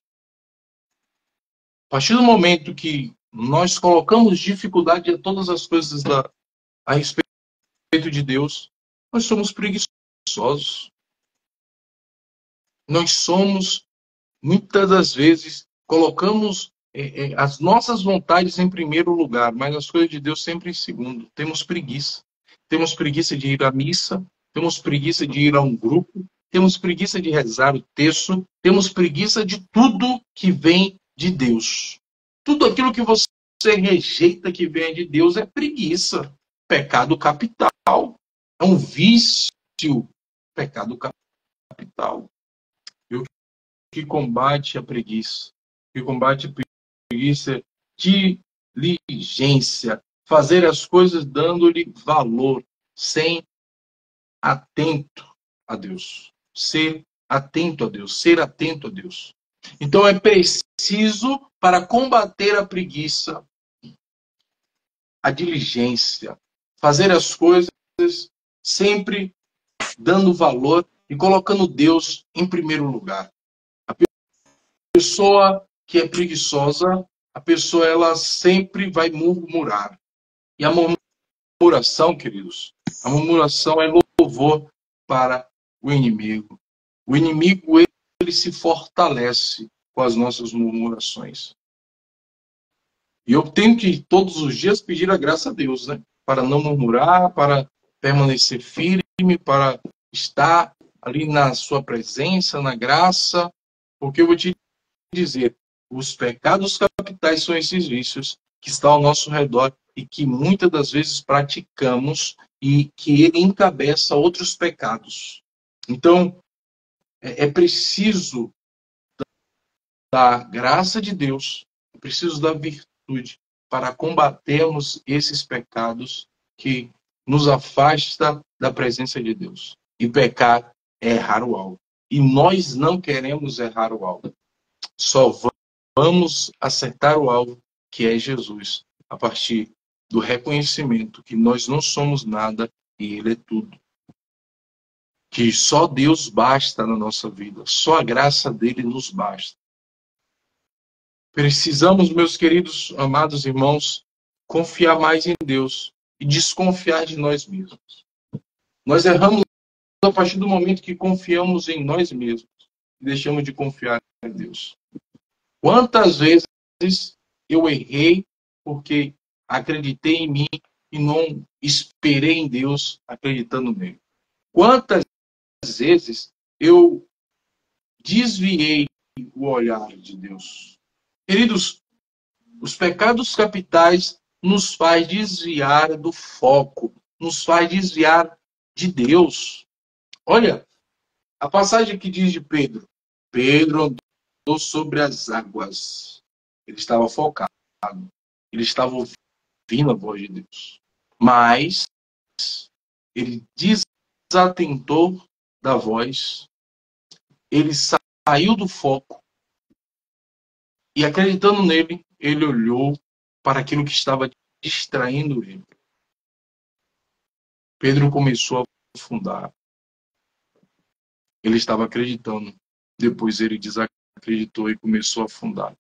B: A partir do momento que nós colocamos dificuldade a todas as coisas a respeito de Deus, nós somos preguiçosos. Nós somos, muitas das vezes, colocamos as nossas vontades em primeiro lugar, mas as coisas de Deus sempre em segundo. Temos preguiça. Temos preguiça de ir à missa, temos preguiça de ir a um grupo, temos preguiça de rezar o terço, temos preguiça de tudo que vem de Deus. Tudo aquilo que você rejeita que vem de Deus é preguiça. Pecado capital. É um vício. Pecado capital. E o que combate a preguiça? O que combate a preguiça é diligência. Fazer as coisas dando-lhe valor, sem atento a Deus. Ser atento a Deus. Ser atento a Deus. Então é preciso, para combater a preguiça, a diligência. Fazer as coisas sempre dando valor e colocando Deus em primeiro lugar. A pessoa que é preguiçosa, a pessoa ela sempre vai murmurar. E a murmuração, queridos, a murmuração é louvor para o inimigo. O inimigo, ele se fortalece com as nossas murmurações. E eu tenho que todos os dias pedir a graça a Deus, né? Para não murmurar, para permanecer firme, para estar ali na sua presença, na graça. Porque eu vou te dizer, os pecados capitais são esses vícios que estão ao nosso redor e que muitas das vezes praticamos e que ele encabeça outros pecados. Então, é preciso da graça de Deus, é preciso da virtude para combatermos esses pecados que nos afasta da presença de Deus. E pecar é errar o alvo. E nós não queremos errar o alvo. Só vamos acertar o alvo, que é Jesus, a partir do reconhecimento que nós não somos nada e Ele é tudo. Que só Deus basta na nossa vida. Só a graça dele nos basta. Precisamos, meus queridos, amados irmãos, confiar mais em Deus e desconfiar de nós mesmos. Nós erramos a partir do momento que confiamos em nós mesmos e deixamos de confiar em Deus. Quantas vezes eu errei porque acreditei em mim e não esperei em Deus acreditando nele? Quantas vezes eu desviei o olhar de Deus? Queridos, os pecados capitais nos faz desviar do foco, nos faz desviar de Deus. Olha, a passagem que diz de Pedro. Pedro andou sobre as águas. Ele estava focado. Ele estava ouvindo a voz de Deus. Mas ele desatentou da voz. Ele saiu do foco. E acreditando nele, ele olhou para aquilo que estava distraindo ele. Pedro começou a afundar. Ele estava acreditando. Depois ele desacreditou e começou a afundar.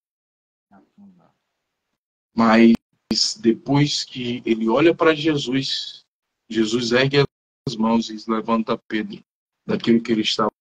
B: Mas depois que ele olha para Jesus, Jesus ergue as mãos e levanta Pedro daquilo que ele estava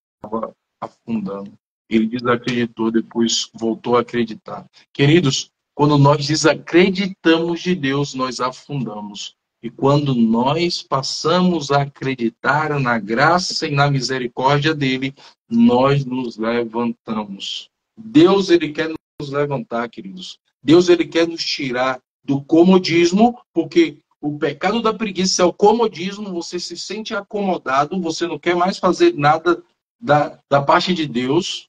B: afundando. Ele desacreditou, depois voltou a acreditar. Queridos, quando nós desacreditamos de Deus, nós afundamos. E quando nós passamos a acreditar na graça e na misericórdia dele, nós nos levantamos. Deus, ele quer nos levantar, queridos. Deus, ele quer nos tirar do comodismo, porque o pecado da preguiça é o comodismo, você se sente acomodado, você não quer mais fazer nada da parte de Deus.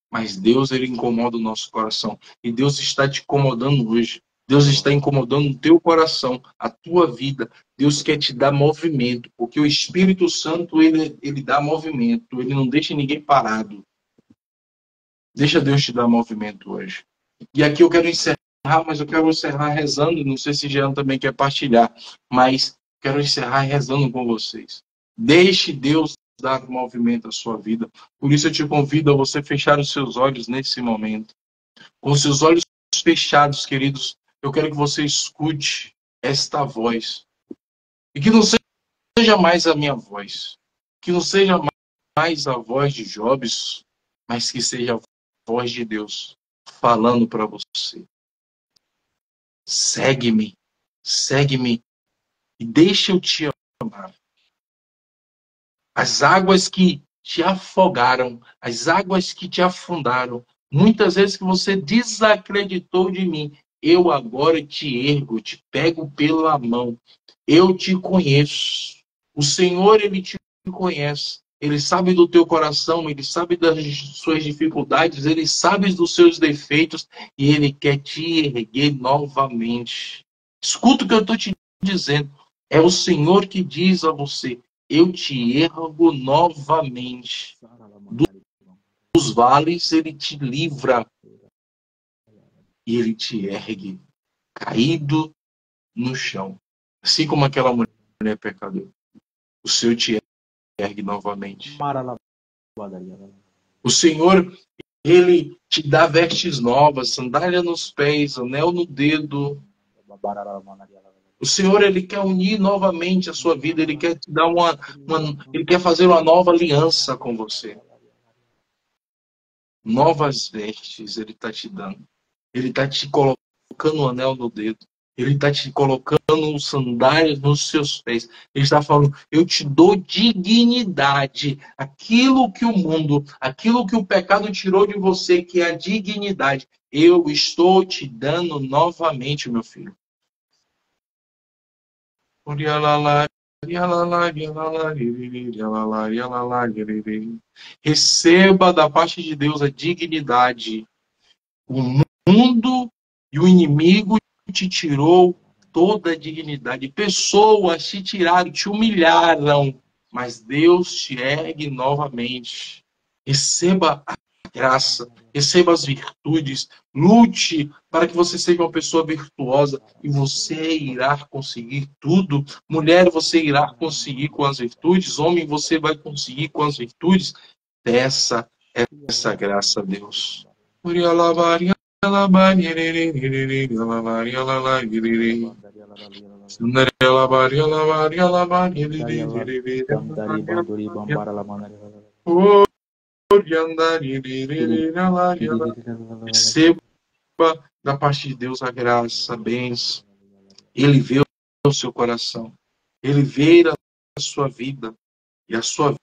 B: Mas Deus, ele incomoda o nosso coração. E Deus está te incomodando hoje. Deus está incomodando o teu coração, a tua vida. Deus quer te dar movimento, porque o Espírito Santo, ele dá movimento. Ele não deixa ninguém parado. Deixa Deus te dar movimento hoje. E aqui eu quero encerrar, mas eu quero encerrar rezando. Não sei se Jean também quer partilhar, mas quero encerrar rezando com vocês. Deixe Deus dar movimento à sua vida. Por isso eu te convido a você fechar os seus olhos nesse momento. Com os seus olhos fechados, queridos, eu quero que você escute esta voz. E que não seja mais a minha voz. Que não seja mais a voz de Jobs, mas que seja a voz de Deus falando para você. Segue-me, segue-me e deixa eu te amar. As águas que te afogaram, as águas que te afundaram, muitas vezes que você desacreditou de mim, eu agora te ergo, te pego pela mão. Eu te conheço. O Senhor, Ele te conhece. Ele sabe do teu coração, Ele sabe das suas dificuldades, Ele sabe dos seus defeitos e Ele quer te erguer novamente. Escuta o que eu estou te dizendo. É o Senhor que diz a você: eu te ergo novamente. Dos vales Ele te livra e Ele te ergue, caído no chão. Assim como aquela mulher pecadora. O Senhor te ergue novamente. O Senhor, Ele te dá vestes novas, sandália nos pés, anel no dedo. O Senhor, Ele quer unir novamente a sua vida. Ele quer te dar Ele quer fazer uma nova aliança com você. Novas vestes Ele está te dando. Ele está te colocando um anel no dedo. Ele está te colocando sandálias nos seus pés. Ele está falando: eu te dou dignidade. Aquilo que o mundo, aquilo que o pecado tirou de você, que é a dignidade, eu estou te dando novamente, meu filho. Receba da parte de Deus a dignidade. O mundo e o inimigo te tirou toda a dignidade. Pessoas te tiraram, te humilharam, mas Deus te ergue novamente. Receba a graça, receba as virtudes, lute para que você seja uma pessoa virtuosa e você irá conseguir tudo. Mulher, você irá conseguir com as virtudes. Homem, você vai conseguir com as virtudes. Peça essa graça a Deus. Receba da parte de Deus a graça, a bênção. Ele vê o seu coração. Ele vê a sua vida. E a sua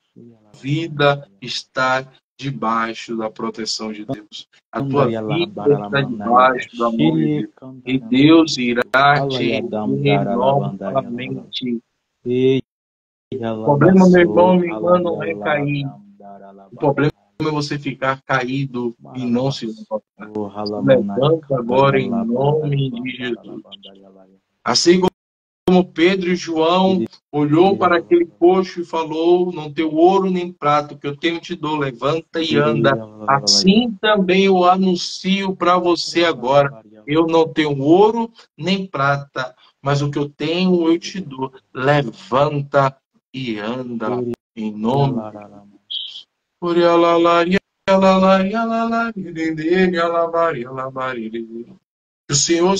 B: vida está debaixo da proteção de Deus. A tua vida está debaixo do amor de Deus. E Deus irá te erguer novamente. O problema, meu irmão, minha irmã, não é cair. O problema é você ficar caído e não se levantar. Se levanta agora em nome de Jesus. Assim como Pedro e João olhou para aquele coxo e falou: não tenho ouro nem prata, o que eu tenho te dou, levanta e anda. Assim também eu anuncio para você agora: eu não tenho ouro nem prata, mas o que eu tenho eu te dou, levanta e anda em nome de Jesus. Que o Senhor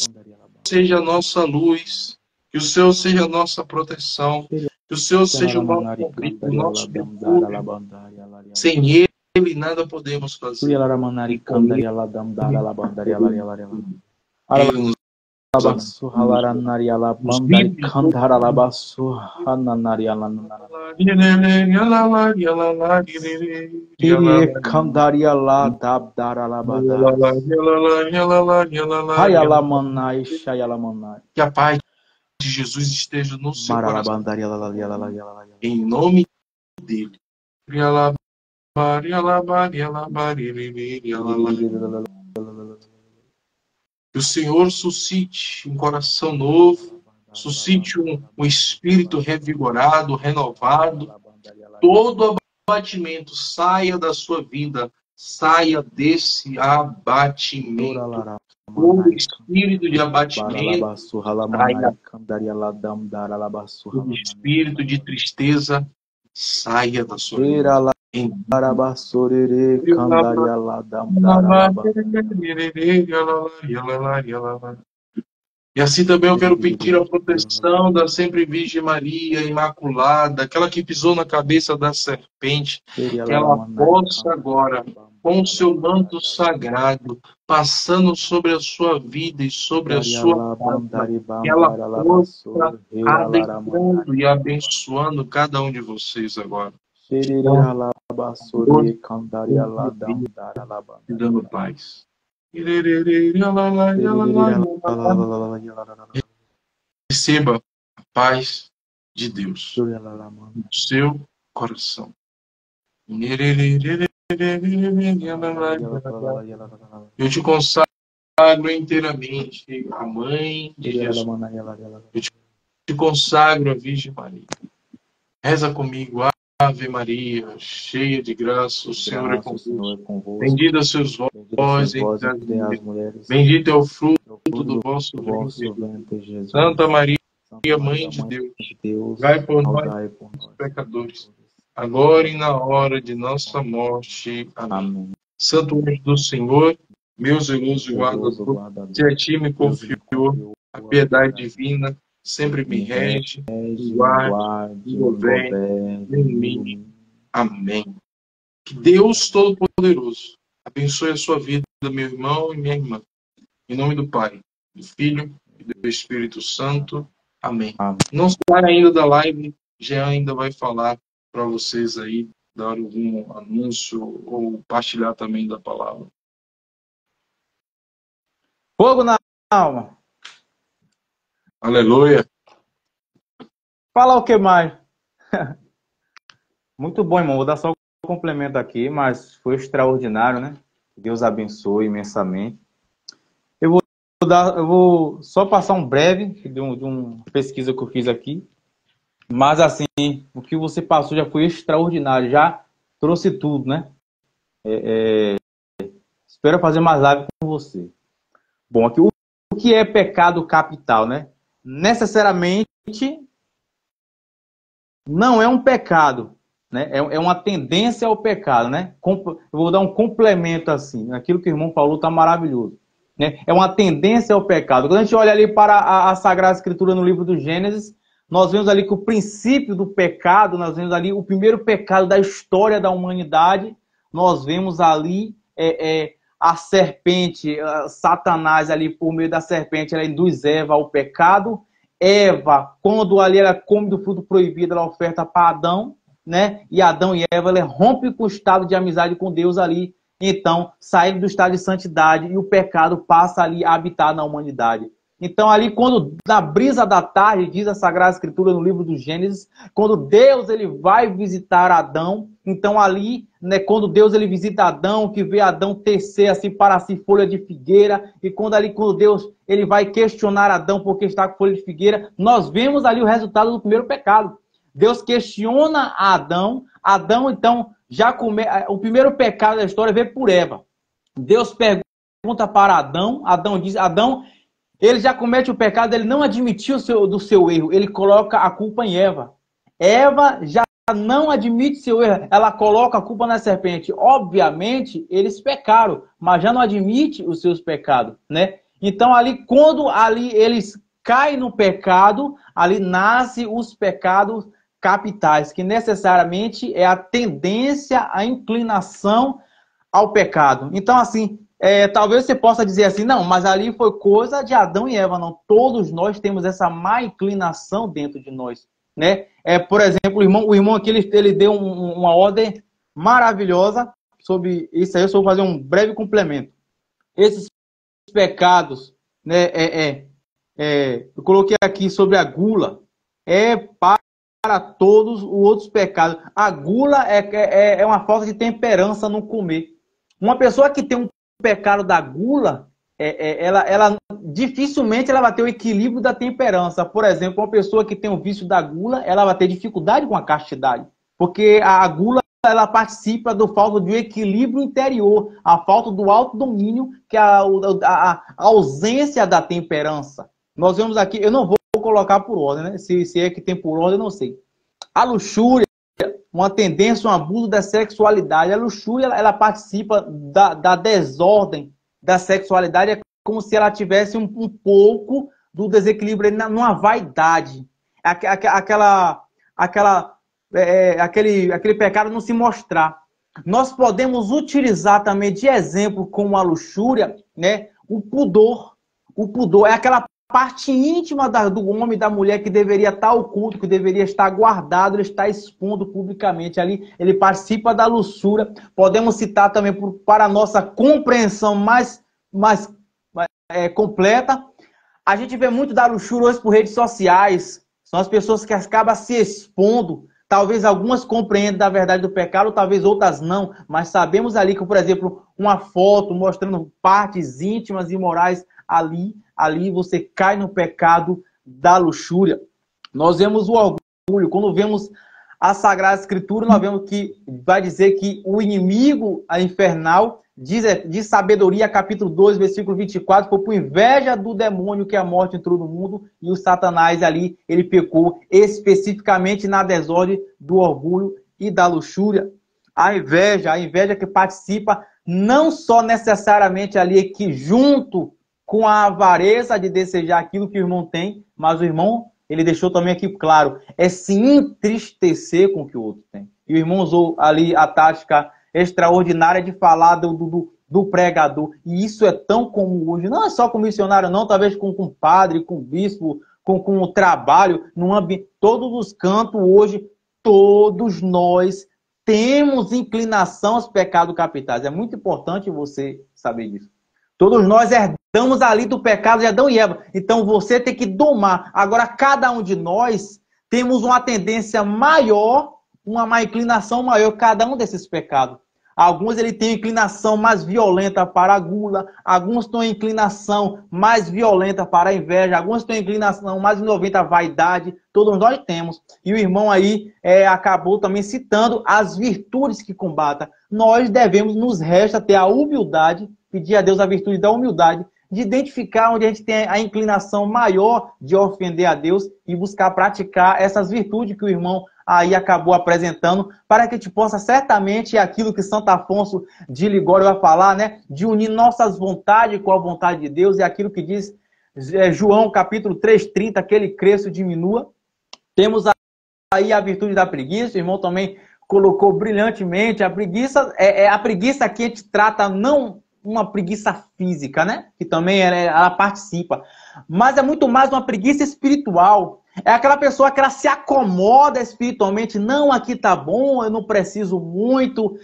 B: seja a nossa luz, que o Senhor seja a nossa proteção, que o Senhor seja o nosso abrigo, o nosso refúgio. Sem Ele nada podemos fazer. E com Ele nos que a paz de Jesus esteja no seu coração. Em nome dele. Que o Senhor suscite um coração novo, suscite um espírito revigorado, renovado. Todo abatimento saia da sua vida, saia desse abatimento. Todo espírito de abatimento saia. Todo espírito de tristeza saia da sua vida. E assim também eu quero pedir a proteção da sempre Virgem Maria Imaculada, aquela que pisou na cabeça da serpente, que ela possa agora com o seu manto sagrado, passando sobre a sua vida e sobre a sua casa, que ela possa adentrando e abençoando cada um de vocês agora. Te dando paz. Receba a paz de Deus no seu coração. Eu te consagro inteiramente a Mãe de Jesus. Eu te consagro a Virgem Maria. Reza comigo, Ave Maria, cheia de graça, o Senhor é convosco. Bendita sois vós entre as mulheres. Bendito é o fruto do vosso ventre, Jesus. Santa Maria, Mãe de Deus, vai por nós, pecadores, agora e na hora de nossa morte. Amém. Santo anjo do Senhor, meu zeloso guardador, se a ti me confiou a piedade divina, sempre me rege, me guarde, me governe em mim. Amém. Que Deus Todo-Poderoso abençoe a sua vida, meu irmão e minha irmã. Em nome do Pai, do Filho e do Espírito Santo. Amém. Não sai ainda da live, Jean ainda vai falar para vocês aí, dar algum anúncio ou partilhar também da palavra.
A: Fogo na alma.
B: Aleluia.
A: Falar o que mais? Muito bom, irmão. Vou dar só um complemento aqui, mas foi extraordinário, né? Deus abençoe imensamente. Eu vou só passar um breve de uma pesquisa que eu fiz aqui. Mas, assim, o que você passou já foi extraordinário. Já trouxe tudo, né? Espero fazer mais live com você. Bom, aqui o que é pecado capital, né? Necessariamente não é um pecado, né? É uma tendência ao pecado, né? Eu vou dar um complemento assim. Aquilo que o irmão falou está maravilhoso, né? É uma tendência ao pecado. Quando a gente olha ali para a Sagrada Escritura no livro do Gênesis, nós vemos ali que o princípio do pecado, nós vemos ali o primeiro pecado da história da humanidade, nós vemos ali a serpente, Satanás ali por meio da serpente, ela induz Eva ao pecado. Eva, quando ali ela come do fruto proibido, ela oferta para Adão, né? E Adão e Eva, ela rompe com o estado de amizade com Deus ali. Então, saindo do estado de santidade e o pecado passa ali a habitar na humanidade. Então, ali, quando na brisa da tarde, diz a Sagrada Escritura no livro do Gênesis, quando Deus ele vai visitar Adão, então ali, né, quando Deus ele visita Adão, que vê Adão tecer assim para si folha de figueira, e quando Deus ele vai questionar Adão porque está com folha de figueira, nós vemos ali o resultado do primeiro pecado. Deus questiona Adão, então o primeiro pecado da história veio por Eva. Deus pergunta para Adão, Adão diz, ele já comete o pecado, ele não admitiu do seu erro, ele coloca a culpa em Eva. Eva já não admite seu erro, ela coloca a culpa na serpente. Obviamente, eles pecaram, mas já não admite os seus pecados, né? Então, quando eles caem no pecado, ali nascem os pecados capitais, que necessariamente é a tendência, a inclinação ao pecado. Então, assim, talvez você possa dizer assim, não, mas ali foi coisa de Adão e Eva, não. Todos nós temos essa má inclinação dentro de nós, né? Por exemplo, o irmão aqui, ele deu uma ordem maravilhosa sobre isso aí. Eu só vou fazer um breve complemento. Esses pecados, né, eu coloquei aqui sobre a gula, para todos os outros pecados. A gula é uma falta de temperança no comer. Uma pessoa que tem um pecado da gula, ela dificilmente ela vai ter o equilíbrio da temperança. Por exemplo, uma pessoa que tem o vício da gula, ela vai ter dificuldade com a castidade. Porque a gula, ela participa do falta de equilíbrio interior, a falta do autodomínio, que é a ausência da temperança. Nós vemos aqui, eu não vou colocar por ordem, né? Se é que tem por ordem, eu não sei. A luxúria, uma tendência, um abuso da sexualidade. A luxúria, ela participa da desordem da sexualidade. É como se ela tivesse um pouco do desequilíbrio numa vaidade. Aquele pecado não se mostrar.
C: Nós podemos utilizar também de exemplo como a luxúria, né? O pudor. O pudor é aquela parte íntima do homem e da mulher que deveria estar oculto, que deveria estar guardado, ele está expondo publicamente ali, ele participa da luxúria. Podemos citar também para a nossa compreensão mais completa. A gente vê muito da luxúria hoje por redes sociais. São as pessoas que acabam se expondo. Talvez algumas compreendam da verdade do pecado, talvez outras não. Mas sabemos ali que, por exemplo, uma foto mostrando partes íntimas e morais, ali você cai no pecado da luxúria. Nós vemos o orgulho. Quando vemos a Sagrada Escritura, nós vemos que vai dizer que o inimigo infernal, diz Sabedoria, capítulo 2, versículo 24, foi por inveja do demônio que a morte entrou no mundo, e o Satanás ali, ele pecou especificamente na desordem do orgulho e da luxúria. A inveja que participa não só necessariamente ali que junto com a avareza de desejar aquilo que o irmão tem, mas o irmão, ele deixou também aqui claro, é se entristecer com o que o outro tem. E o irmão usou ali a tática extraordinária de falar do pregador. E isso é tão comum hoje. Não é só com missionário, não. Talvez com padre, com bispo, com o trabalho. No ambiente, todos os cantos hoje, todos nós temos inclinação aos pecados capitais. É muito importante você saber disso. Todos nós herdamos ali do pecado de Adão e Eva. Então você tem que domar. Agora, cada um de nós temos uma tendência maior, uma má inclinação maior, cada um desses pecados. Alguns ele tem inclinação mais violenta para a gula, alguns têm inclinação mais violenta para a inveja, alguns têm inclinação mais violenta à vaidade, todos nós temos. E o irmão aí acabou também citando as virtudes que combatem. Nós devemos, nos resta ter a humildade, pedir a Deus a virtude da humildade, de identificar onde a gente tem a inclinação maior de ofender a Deus e buscar praticar essas virtudes que o irmão aí acabou apresentando, para que a gente possa certamente, aquilo que Santo Afonso de Ligório vai falar, né, de unir nossas vontades com a vontade de Deus, e aquilo que diz João capítulo 3:30, que ele cresça e diminua. Temos aí a virtude da preguiça, o irmão também colocou brilhantemente. A preguiça, a preguiça que a gente trata não uma preguiça física, né? Que também ela participa. Mas é muito mais uma preguiça espiritual. É aquela pessoa que ela se acomoda espiritualmente. Não, aqui tá bom, eu não preciso muito.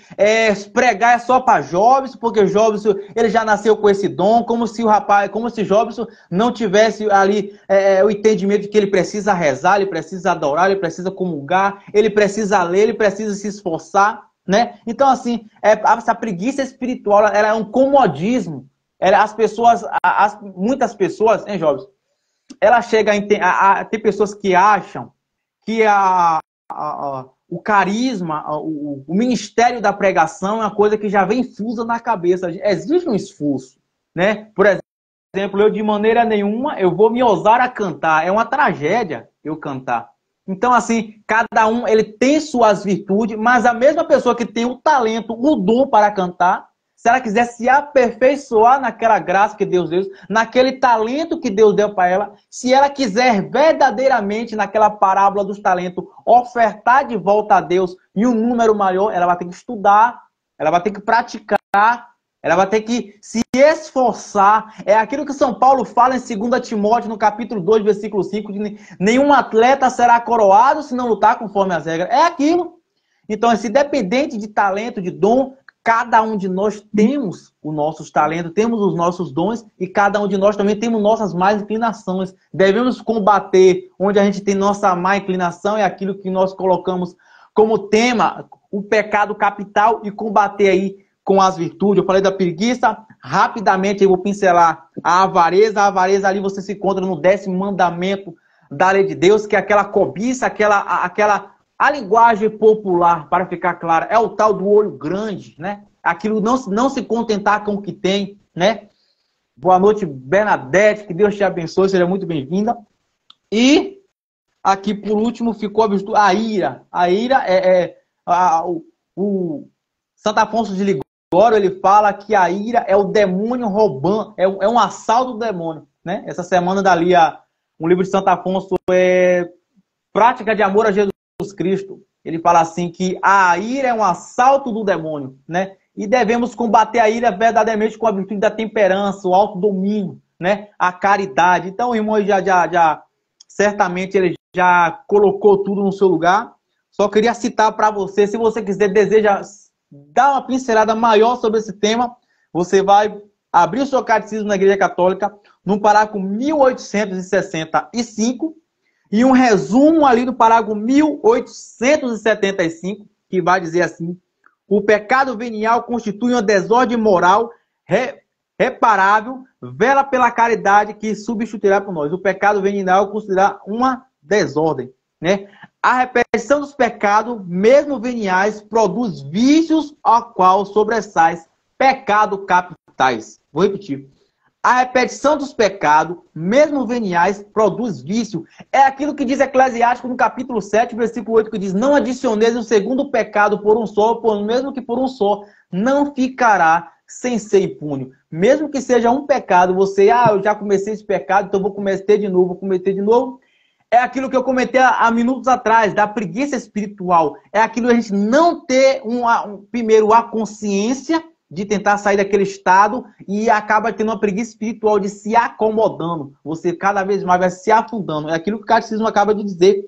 C: Pregar é só para Jobson, porque Jobson ele já nasceu com esse dom, como se Jobson não tivesse ali o entendimento de que ele precisa rezar, ele precisa adorar, ele precisa comungar, ele precisa ler, ele precisa se esforçar. Né? Então, assim, essa preguiça espiritual, ela é um comodismo. Muitas pessoas, hein, Jobs? Ela chega a ter pessoas que acham que o carisma, o ministério da pregação é uma coisa que já vem infusa na cabeça. Existe um esforço, né? Por exemplo, eu de maneira nenhuma eu vou me ousar a cantar. É uma tragédia eu cantar. Então, assim, cada um ele tem suas virtudes, mas a mesma pessoa que tem o talento, o dom para cantar, se ela quiser se aperfeiçoar naquela graça que Deus deu, naquele talento que Deus deu para ela, se ela quiser verdadeiramente, naquela parábola dos talentos, ofertar de volta a Deus em um número maior, ela vai ter que estudar, ela vai ter que praticar, ela vai ter que se esforçar. É aquilo que São Paulo fala em 2 Timóteo, no capítulo 2, versículo 5, de nenhum atleta será coroado se não lutar conforme as regras. É aquilo. Então, esse dependente de talento, de dom, cada um de nós temos os nossos talentos, temos os nossos dons, e cada um de nós também temos nossas más inclinações. Devemos combater onde a gente tem nossa má inclinação, é aquilo que nós colocamos como tema, o pecado capital, e combater aí com as virtudes. Eu falei da preguiça, rapidamente eu vou pincelar a avareza. A avareza ali você se encontra no 10º mandamento da lei de Deus, que é aquela cobiça, a linguagem popular, para ficar clara, é o tal do olho grande, né? Aquilo não se contentar com o que tem, né? Boa noite, Bernadette, que Deus te abençoe, seja muito bem-vinda. E aqui, por último, ficou a virtude, a ira. A ira o Santo Afonso de Ligório, ele fala que a ira é o demônio roubando, é um assalto do demônio, né? Essa semana um livro de Santo Afonso Prática de Amor a Jesus Cristo. ele fala assim que a ira é um assalto do demônio, né? E devemos combater a ira verdadeiramente com a virtude da temperança, o autodomínio, né? A caridade. Então, o irmão certamente ele já colocou tudo no seu lugar. Só queria citar para você, se você deseja dar uma pincelada maior sobre esse tema, você vai abrir o seu catecismo na Igreja Católica, no parágrafo 1865, e um resumo ali do parágrafo 1875, que vai dizer assim: o pecado venial constitui uma desordem moral reparável, vela pela caridade que substituirá por nós. O pecado venial constituirá uma desordem, né? A repetição dos pecados, mesmo veniais, produz vícios ao qual sobressais pecado capitais. Vou repetir. A repetição dos pecados, mesmo veniais, produz vício. É aquilo que diz Eclesiástico no capítulo 7, versículo 8, que diz: não adicioneis o segundo pecado por um só, mesmo que por um só, não ficará sem ser impune. Mesmo que seja um pecado, você, eu já comecei esse pecado, então vou cometer de novo, É aquilo que eu comentei há minutos atrás, da preguiça espiritual. É aquilo que a gente não ter, primeiro, a consciência de tentar sair daquele estado e acaba tendo uma preguiça espiritual de se acomodando. Você cada vez mais vai se afundando. É aquilo que o catecismo acaba de dizer.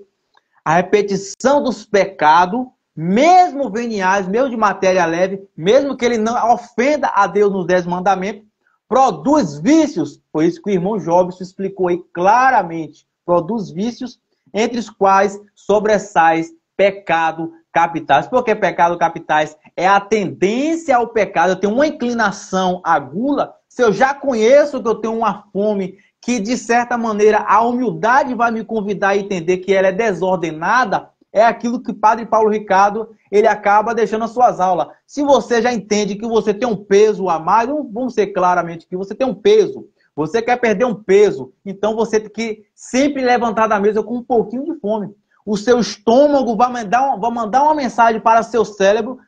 C: A repetição dos pecados, mesmo veniais, mesmo de matéria leve, mesmo que ele não ofenda a Deus nos 10 mandamentos, produz vícios. Foi isso que o irmão Jobson explicou aí claramente. Produz vícios, entre os quais sobressais pecado capitais. Por que pecado capitais? É a tendência ao pecado. Eu tenho uma inclinação à gula. Se eu já conheço que eu tenho uma fome, que de certa maneira a humildade vai me convidar a entender que ela é desordenada, é aquilo que o Padre Paulo Ricardo ele acaba deixando nas suas aulas. Se você já entende que você tem um peso a mais, vamos ser claramente que você tem um peso. Você quer perder um peso, então você tem que sempre levantar da mesa com um pouquinho de fome. O seu estômago vai mandar uma mensagem para seu cérebro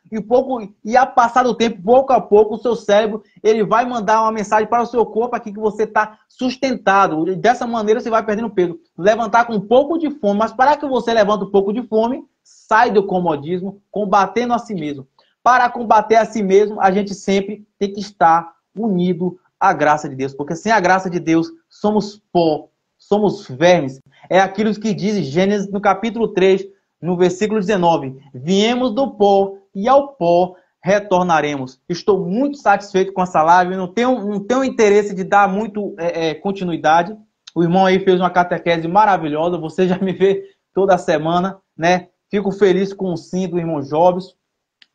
C: e a passar do tempo, pouco a pouco, o seu cérebro ele vai mandar uma mensagem para o seu corpo aqui que você está sustentado. E dessa maneira você vai perdendo peso. Levantar com um pouco de fome, mas para que você levante um pouco de fome, sai do comodismo, combatendo a si mesmo. Para combater a si mesmo, a gente sempre tem que estar unido à graça de Deus, porque sem a graça de Deus somos pó, somos vermes. É aquilo que diz Gênesis no capítulo 3, no versículo 19. Viemos do pó e ao pó retornaremos. Estou muito satisfeito com essa live, não tenho interesse de dar muito continuidade. O irmão aí fez uma catequese maravilhosa, você já me vê toda semana, né? Fico feliz com o sim do irmão Jobs.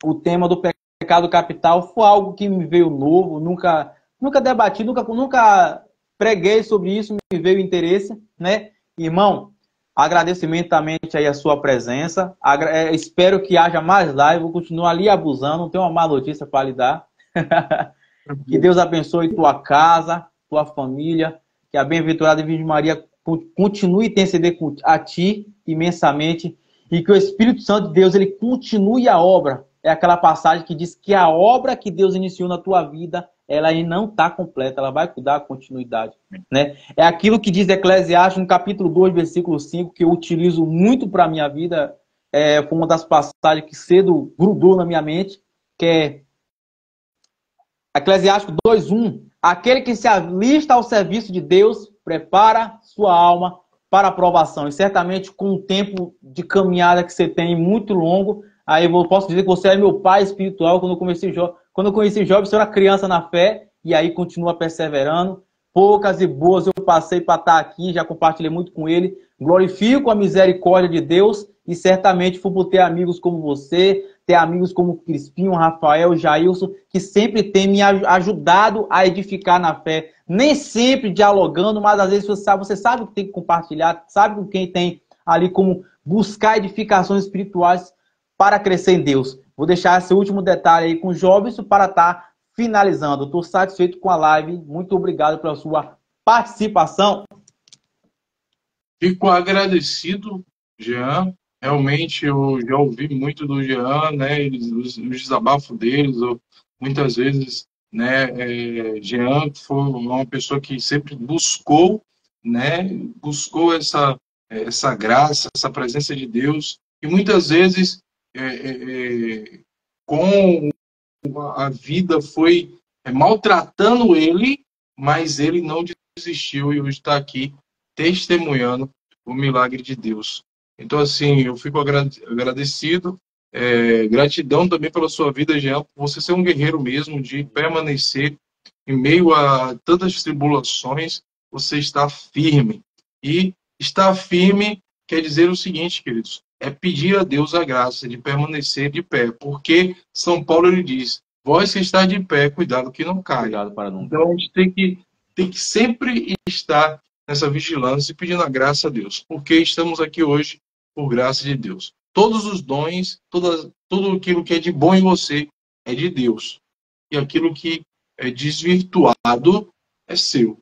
C: O tema do pecado capital foi algo que me veio novo, nunca debati, nunca preguei sobre isso, me veio interesse, né? Irmão, agradeço imensamente aí a sua presença. Espero que haja mais live. Vou continuar ali abusando, não tenho uma má notícia para lhe dar. Que Deus abençoe tua casa, tua família. Que a bem-aventurada Virgem Maria continue a interceder a ti imensamente. E que o Espírito Santo de Deus ele continue a obra. É aquela passagem que diz que a obra que Deus iniciou na tua vida ela aí não está completa, ela vai dar continuidade. Né? É aquilo que diz Eclesiastes no capítulo 2, versículo 5, que eu utilizo muito para a minha vida, foi uma das passagens que cedo grudou na minha mente, que é Eclesiastes 2:1, aquele que se alista ao serviço de Deus, prepara sua alma para a aprovação. E certamente com um tempo de caminhada que você tem muito longo, aí eu posso dizer que você é meu pai espiritual. Quando eu conheci Job, você era criança na fé, e aí continua perseverando. Poucas e boas eu passei para estar aqui, já compartilhei muito com ele. Glorifico a misericórdia de Deus e certamente fui por ter amigos como você, ter amigos como Crispinho, Rafael, Jailson, que sempre tem me ajudado a edificar na fé. Nem sempre dialogando, mas às vezes você sabe o que tem que compartilhar, sabe com quem tem ali como buscar edificações espirituais para crescer em Deus. Vou deixar esse último detalhe aí com o Jobson para estar finalizando. Estou satisfeito com a live. Muito obrigado pela sua participação.
B: Fico agradecido, Jean. Realmente eu já ouvi muito do Jean, né? Os desabafos deles. Muitas vezes, né? Jean foi uma pessoa que sempre buscou, né? Buscou essa graça, essa presença de Deus. E muitas vezes com a vida foi maltratando ele, mas ele não desistiu e hoje está aqui testemunhando o milagre de Deus. Então, assim, eu fico agradecido. Gratidão também pela sua vida, Jean, por você ser um guerreiro mesmo, de permanecer em meio a tantas tribulações, você está firme. E estar firme quer dizer o seguinte, queridos, é pedir a Deus a graça de permanecer de pé, porque São Paulo ele diz, vós que está de pé, cuidado que não caia.
C: Cuidado para não
B: Então a gente tem que sempre estar nessa vigilância e pedindo a graça a Deus, porque estamos aqui hoje por graça de Deus. Todos os dons, tudo aquilo que é de bom em você é de Deus. E aquilo que é desvirtuado é seu.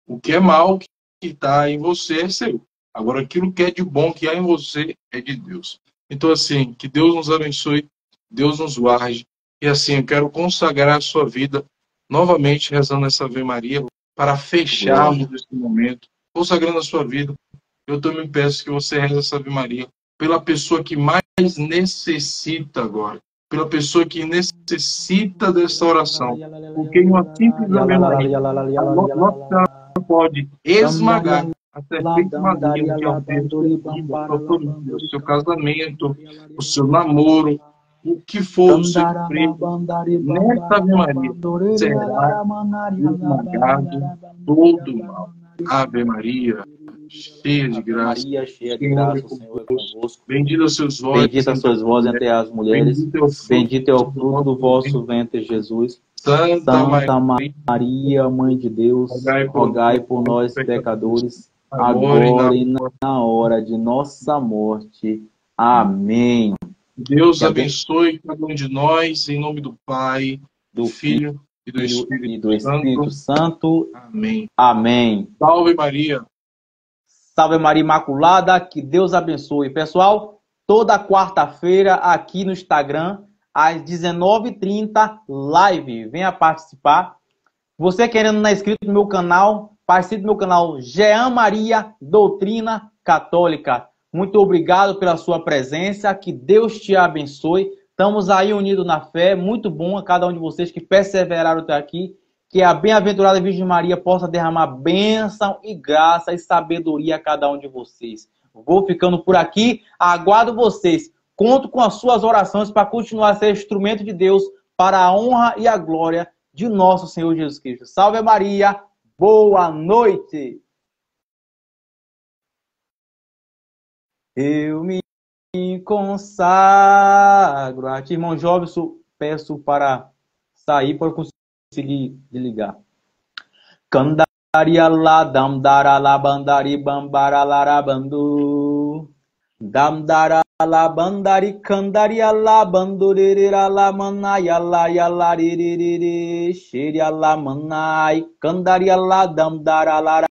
B: O que é mal que está em você é seu. Agora, aquilo que é de bom que há em você é de Deus. Então, assim, que Deus nos abençoe, Deus nos guarde. E assim, eu quero consagrar a sua vida novamente rezando essa Ave Maria para fecharmos esse momento, consagrando a sua vida. Eu também peço que você reze essa Ave Maria pela pessoa que mais necessita agora, pela pessoa que necessita dessa oração. Porque uma simples Ave Maria, Nossa Senhora pode esmagar a serpente maligna que o seu casamento, o seu namoro, o que for o seu emprego, nessa Ave Maria será esmagado todo mal. Ave Maria, cheia de graça,
C: Maria, cheia de graça, o Senhor é convosco.
B: Bendita sois vós,
C: bendita sois vós entre as mulheres, bendito é o fruto do vosso ventre, Jesus. Santa Maria, Mãe de Deus, rogai por nós, pecadores, agora e na hora de nossa morte. Amém.
B: Deus abençoe cada um de nós, em nome do Pai, do Filho e do Espírito
C: Santo.
B: Amém.
C: Amém.
B: Salve Maria.
C: Salve Maria Imaculada, que Deus abençoe. Pessoal, toda quarta-feira aqui no Instagram, às 19h30, live. Venha participar. Você querendo não é inscrito no meu canal, participe do meu canal Jean Maria Doutrina Católica. Muito obrigado pela sua presença, que Deus te abençoe. Estamos aí unidos na fé, muito bom a cada um de vocês que perseveraram até aqui. Que a bem-aventurada Virgem Maria possa derramar bênção e graça e sabedoria a cada um de vocês. Vou ficando por aqui, aguardo vocês. Conto com as suas orações para continuar a ser instrumento de Deus para a honra e a glória de nosso Senhor Jesus Cristo. Salve Maria, boa noite! Eu me consagro a ti, irmão Jobson, peço para sair para conseguir ligar. Candaria lá, damdara lá, bandari, bambara larabandu. Damdara lá, bandari, candaria lá, bandurira lá, manaya lá, yalaririri, xeria lá, manai, candaria lá, damdara lá.